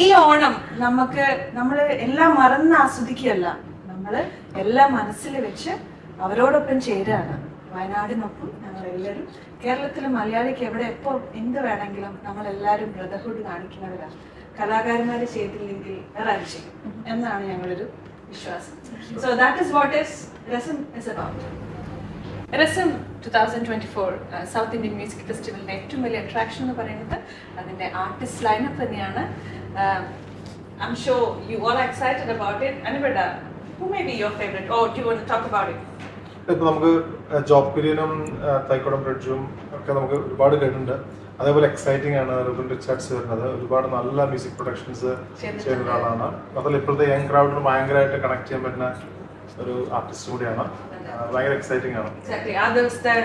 ഈ ഓണം നമ്മൾ എല്ലാം മറന്ന് ആസ്വദിക്കുകയല്ല, നമ്മള് എല്ലാം മനസ്സിൽ വെച്ച് അവരോടൊപ്പം ചേരുകയാണ്. വയനാടിനൊപ്പം ഞങ്ങളെല്ലാവരും, കേരളത്തിലെ മലയാളിക്ക് എവിടെ എപ്പോ എന്ത് വേണമെങ്കിലും നമ്മളെല്ലാവരും ബ്രദർഹുഡ് കാണിക്കുന്നവരാണ്. കലാകാരന്മാര് ചെയ്തില്ലെങ്കിൽ വേറെ ആരും ചെയ്യും എന്നാണ് ഞങ്ങളൊരു വിശ്വാസം. So that is what is രസം ഇസ് അബൌട്ട്. രസം 2024 സൗത്ത് ഇന്ത്യൻ മ്യൂസിക് ഫെസ്റ്റിവലിന്റെ ഏറ്റവും വലിയ അട്രാക്ഷൻ എന്ന് പറയുന്നത് അതിന്റെ ആർട്ടിസ്റ്റ് ലൈനപ്പ് തന്നെയാണ്. I'm sure you all are excited about it. അനുപേട്ട, who may be your favorite or do you want to talk about it? ഇപ്പൊ നമുക്ക് ജോബ് കുര്യനും തൈക്കുടം ബ്രിഡ്ജും ഒക്കെ നമുക്ക് ഒരുപാട് കേട്ടിട്ടുണ്ട്. അതേപോലെ എക്സൈറ്റിംഗ് ആണ് റിബൺ റിച്ചാർഡ്സ് വരുന്നത്. ഒരുപാട് നല്ല മ്യൂസിക് പ്രൊഡക്ഷൻസ് ചെയ്യുന്ന ഒരാളാണ്. അതുപോലെ ഇപ്പോഴത്തെ യങ് ക്രൗഡിന് ഭയങ്കരമായിട്ട് കണക്ട് ചെയ്യാൻ പറ്റുന്ന ഒരു ആർട്ടിസ്റ്റ് കൂടിയാണ്. ഭയങ്കര എക്സൈറ്റിംഗ് ആണ്. ആ ദിവസത്തെ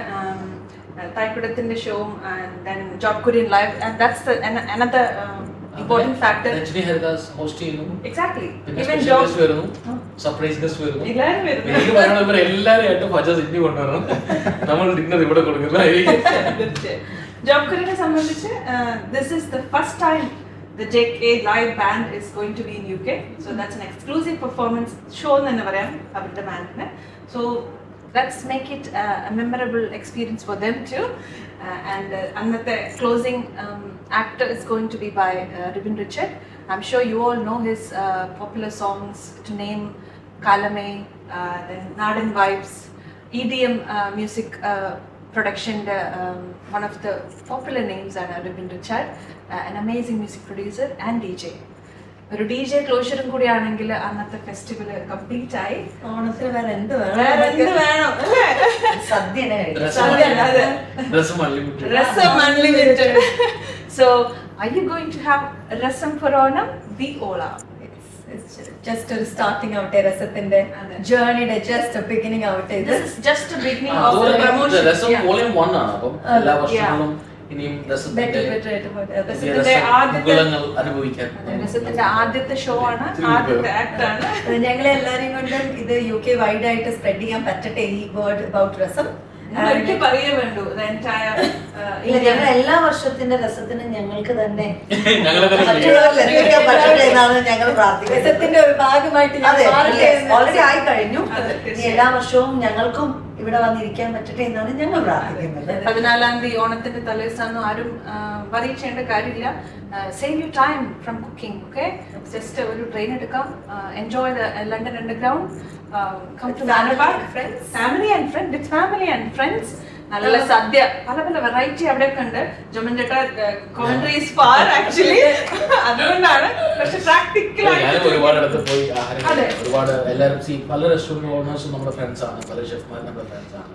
തായ്ക്കുടത്തിന്റെ ഷോവും Job Kurian live, another important factor. Ranjini Haridas host ചെയ്യുന്നു. Exactly. പിന്നെ Even സ്പെഷ്യൽ job ഗസ്റ്റ് വരുന്നു, സർപ്രൈസ് ഗസ്റ്റ് വരുന്നു. എല്ലാവരും വരുന്നു. എനിക്ക് പറയണം ഇവർ എല്ലാവരും ആയിട്ട് ഫജാസ് ഇന്ത്യ കൊണ്ടുവരണം. നമ്മൾ ഡിന്നർ ഇവിടെ കൊടുക്കുന്നതായിരിക്കും. ജോബ് കുര്യനെ സംബന്ധിച്ച് this is the first time the JK live band is going to be in UK. So that's an exclusive performance show എന്ന് പറയാം അവരുടെ ബാൻഡിന്. So let's make it a memorable experience for them too. And another closing actor is going to be by Ribin Richard. I'm sure you all know his popular songs, to name Kalame, then Nadan Vibes, EDM music production. One of the popular names are Ribin Richard, an amazing music producer and DJ. ഒരു DJ ക്ലോഷറും കൂടി ആണെങ്കിൽ അന്നത്തെ ഫെസ്റ്റിവൽ കംപ്ലീറ്റ് ആയി. ഓണത്തിന് വേറെ എന്ത് വേറെ എന്ത് വേണം അല്ലേ? സദ്യ Rasam unlimited. So, are you going to have rasam for Onam? The Ola. Just ഒരു സ്റ്റാർട്ടിങ് ആവട്ടെ, രസത്തിന്റെ ജേർണിയുടെ ജസ്റ്റ് ബിഗിനിങ് ആവട്ടെ. ഇത് This is just a beginning of the promotion. രസം വോളിയം 1 ആണ്. അപ്പം എല്ലാ വർഷങ്ങളും ഇനിയും ബെറ്റർ രസത്തിന്റെ ബെറ്റർ ആയിട്ട് പോട്ടെ. രസത്തിന്റെ ആദ്യത്തെ ഗുണങ്ങൾ അനുഭവിക്കാൻ രസത്തിന്റെ ആദ്യത്തെ ഷോ ആണ്, ആദ്യത്തെ ആക്ട് ആണ്. ഞങ്ങളെ എല്ലാരെയും കൊണ്ടും ഇത് UK വൈഡ് ആയിട്ട് സ്പ്രെഡ് ചെയ്യാൻ പറ്റട്ടെ ഈ വേർഡ് അബൌട്ട് രസം. ഒരിക്കൽ പറയേ വേണ്ടു. The entire ഇല്ല, ഞങ്ങൾ എല്ലാ വർഷത്തിന്റെ രസത്തിനും ഞങ്ങൾക്ക് തന്നെ ഞങ്ങളെ തന്നെ മറ്റുള്ളവരിൽ എത്തിക്കാൻ പറ്റട്ടെ എന്നാണ് ഞങ്ങൾ പ്രാർത്ഥിക്കുന്നത്. രസത്തിന്റെ ഒരു ഭാഗമായിട്ട് ഞാൻ മാറട്ടെ എന്ന് ഓൾറെഡി ആയി കഴിഞ്ഞു. അതെ, ഇനി എല്ലാ വർഷവും ഞങ്ങൾക്കും ഇവിടെ വന്നിരിക്കാൻ പറ്റട്ടെ എന്നാണ് ഞങ്ങൾ പ്രാർത്ഥിക്കുന്നത്. 14-ാം തീയതി ഓണത്തിന്റെ തലേദിവസം ആരും വറി ചെയ്യേണ്ട കാര്യമില്ല. Save you time from cooking. Okay, just ഒരു ട്രെയിൻ എടുക്കാം, enjoy the London underground, come to മാനപാട്, family and friends, with family and friends. നല്ല സദ്യ, പല പല വെറൈറ്റി അവിടെയൊക്കെ ഉണ്ട്. ജോമൻ ചേട്ടാ കോമൻട്രി ഈസ് ഫാർ ആക്ച്വലി, അതുകൊണ്ടാണ്. പക്ഷെ ഞാനും ഒരുപാട് ഇടത്ത് പോയി ആഹാരം അതെ. ഒരുപാട് എല്ലാവരും പല റെസ്റ്റോറൻറ്റ് ഓണേഴ്സും നമ്മുടെ ഫ്രണ്ട്സ് ആണ്, പല ഷെഫ്മാരും നമ്മുടെ ഫ്രണ്ട്സ് ആണ്.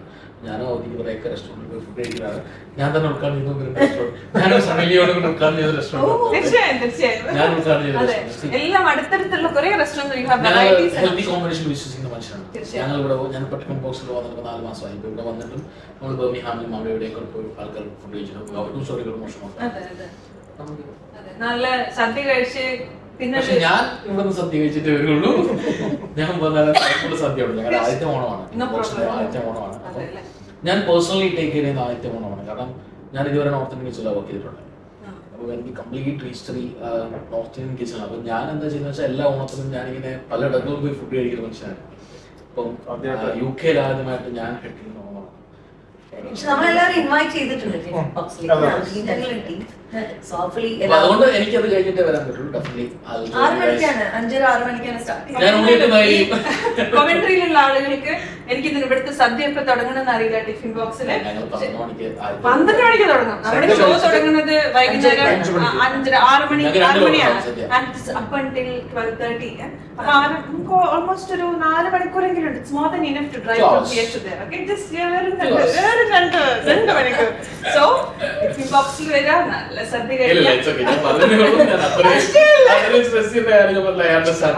ഞാനും അവധിക്ക് കുറേയൊക്കെ റെസ്റ്റോറൻറ്റിൽ പോയി ഫുഡ് കഴിക്കുന്നതാണ്. ഞാൻ തന്നെ ഉൾക്കാണ് ചെയ്ത റെസ്റ്റോറൻറ്റ്, ഞാനും സമിലിയോട് കൂടെ ഉൾക്കാണ് ചെയ്ത റെസ്റ്റോറൻറ്റ്, തീർച്ചയായും തീർച്ചയായും ഞാൻ ഉൾക്കാണ് ചെയ്ത അതെ, റെസ്റ്റോറൻറ്റ്. എല്ലാം അടുത്തടുത്തുള്ള കുറെ റെസ്റ്റോറൻറ്റ് ഹെൽത്തി കോമ്പിനേഷൻ വിശ്വസിക്കുന്ന മനുഷ്യനാണ്. ഞങ്ങൾ ഇവിടെ ഞാൻ പട്ടികം ബോക്സിൽ വന്നിട്ട് 4 മാസമായി. ഇപ്പോൾ ഇവിടെ വന്നിട്ടും നമ്മൾ ബർമിഹാമിലും അവിടെ എവിടെയൊക്കെ പോയി ആൾക്കാർ ഫുഡ് കഴിച്ചിട്ടുണ്ട്. അവർക്കും സ്റ്റോറികൾ മോശമാണ്. നല്ല സദ്യ കഴിച്ച് പിന്നെ പക്ഷെ ഞാൻ ഇവിടെ സദ്യ കഴിച്ചിട്ട് വരുള്ളൂ. ഞാൻ പറഞ്ഞാൽ സദ്യ ഉണ്ട്. ഞങ്ങളുടെ ആദ്യത്തെ ഓണമാണ്, ആദ്യത്തെ ഓണമാണ്. അപ്പം ഞാൻ പേഴ്സണലി ടേക്ക് ചെയ്യുന്ന ആദ്യത്തെ ഓണമാണ്. കാരണം ഞാൻ ഇതുവരെ നോർത്ത് ഇന്ത്യൻ കിച്ചണിൽ വർക്ക് ചെയ്തിട്ടുണ്ട്. അപ്പോൾ എനിക്ക് complete history north Indian kitchen. അപ്പം ഞാൻ എന്താ ചെയ്യുന്നത് വെച്ചാൽ എല്ലാ ഓണത്തിനും ഞാനിങ്ങനെ പല ഇടങ്ങളിൽ പോയി ഫുഡ് കഴിക്കുന്ന മനുഷ്യനാണ്. അപ്പം UK ആദ്യമായിട്ട് ഞാൻ ഹെഡ് ചെയ്യുന്ന ഓണമാണ്. പക്ഷെ നമ്മളെല്ലാവരും ഇൻവൈറ്റ് ചെയ്തിട്ടുണ്ട് അതുകൊണ്ട് എനിക്കത് കഴിഞ്ഞിട്ടേ വരാൻ പറ്റുള്ളൂ. ഡെഫിനറ്റ്ലി 6 മണിക്കാണ്, 5-6 മണിക്കാണ് സ്റ്റാർട്ട് ഞാൻ കൊമന്ററിയിലുള്ള ആളുകൾക്ക് എനിക്ക് ഇവിടുത്തെ സദ്യ എപ്പോ തുടങ്ങണമെന്ന് അറിയില്ല. ടിഫിൻ ബോക്സില് 12 മണിക്ക് തുടങ്ങും. നമ്മുടെ ഷോ തുടങ്ങുന്നത് വൈകുന്നേരം 6 മണിയാണ്. Up until 12:30. അപ്പൊ നമുക്ക് ഓൾമോസ്റ്റ് ഒരു 4 മണിക്കൂറെങ്കിലും ഉണ്ട്. It's more than enough to drive from here to there. Okay, just വേറെ 2 മണിക്കൂർ. സോ ടിഫിൻ ബോക്സിൽ വരാ, നല്ല സദ്യ കഴിക്കാം.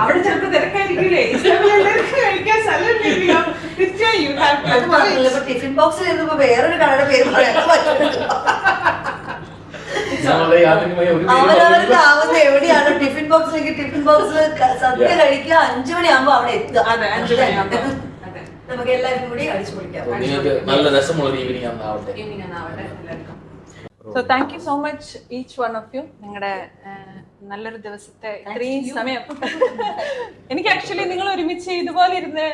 അവിടെ ചിലപ്പോൾ തിരക്കായിരിക്കില്ലേ, കഴിക്കാൻ സ്ഥലം ടിഫിൻ ബോക്സിൽ ഇരുന്നപ്പോ വേറൊരു കടയുടെ പേര് പറയാൻ പറ്റില്ല. അവരവർക്ക് ആവുന്ന എവിടെയാണ് ടിഫിൻ ബോക്സിലേക്ക് ടിഫിൻ ബോക്സിൽ സദ്യ കഴിക്കുക. 5 മണിയാകുമ്പോ അവിടെ എത്തുക. അതെ, 5 മണിയാകുമ്പോ നമുക്ക് എല്ലാവരും കൂടി അടിച്ചു പൊളിക്കാം. നല്ല രസമുള്ള ഈവനിങ് ആവട്ടെ. So thank you so much each one of you. നിങ്ങളുടെ നല്ലൊരു ദിവസത്തെ ഇത്രയും സമയം എനിക്ക് ആക്ച്വലി നിങ്ങൾ ഒരുമിച്ച് ഇതുപോലെ ഇരുന്ന്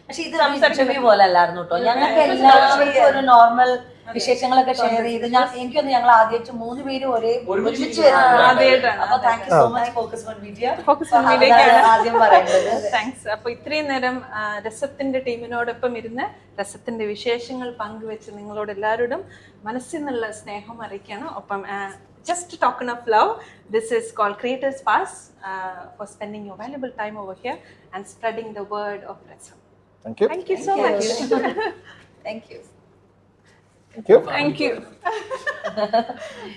പക്ഷെ ഇത് ഇന്റർവ്യൂ പോലെ അല്ലായിരുന്നു കേട്ടോ. ഞങ്ങൾക്ക് എല്ലാവർക്കും ഒരു നോർമൽ വിശേഷങ്ങളൊക്കെ ഷെയർ ചെയ്ത് എനിക്കൊന്ന് ഞങ്ങൾ ആദ്യമായിട്ട് 3 പേരും ഒരുമിച്ച് ആദ്യമായിട്ടാണ്. അപ്പൊ thank you so much focus on media. Focus on മീഡിയക്കാണ് ആദ്യം പറയുന്നത്. താങ്ക്സ്. അപ്പൊ ഇത്രയും നേരം രസത്തിന്റെ ടീമിനോടൊപ്പം ഇരുന്ന് രസത്തിന്റെ വിശേഷങ്ങൾ പങ്കുവെച്ച് നിങ്ങളോട് എല്ലാവരോടും മനസ്സിൽ നിന്നുള്ള സ്നേഹം അറിയിക്കുകയാണ്. ഒപ്പം just token of love. This is called Creators Pass for spending your valuable time over here and spreading the word of Rasam. Thank you. Thank you so much. Thank you. Thank you. Thank you.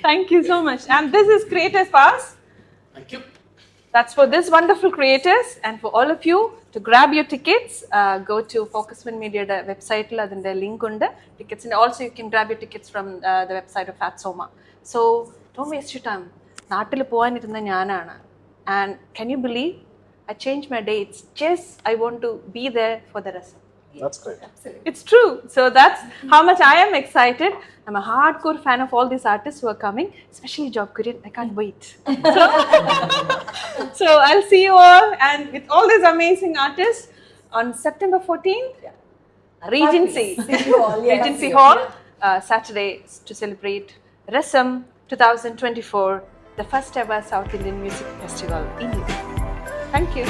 Thank you so much. And this is Creators Pass. Thank you. That's for this wonderful creators, and for all of you to grab your tickets, go to Focus One Media website. The link on the tickets, and also you can grab your tickets from the website of Fatsoma. So don't waste your time. നാട്ടിൽ പോകാനിരുന്ന ഞാനാണ്, and can you believe I changed my dates? Just I want to be there for the rest. That's great. It's true. So that's how much I am excited. I'm a hardcore fan of all these artists who are coming, especially Job Kurian. I can't wait. So I'll see you all and with all these amazing artists on September 14th, Regency. See you all, yes. Regency Hall, Saturday to celebrate Resum 2024, the first ever South Indian Music Festival in India. Thank you.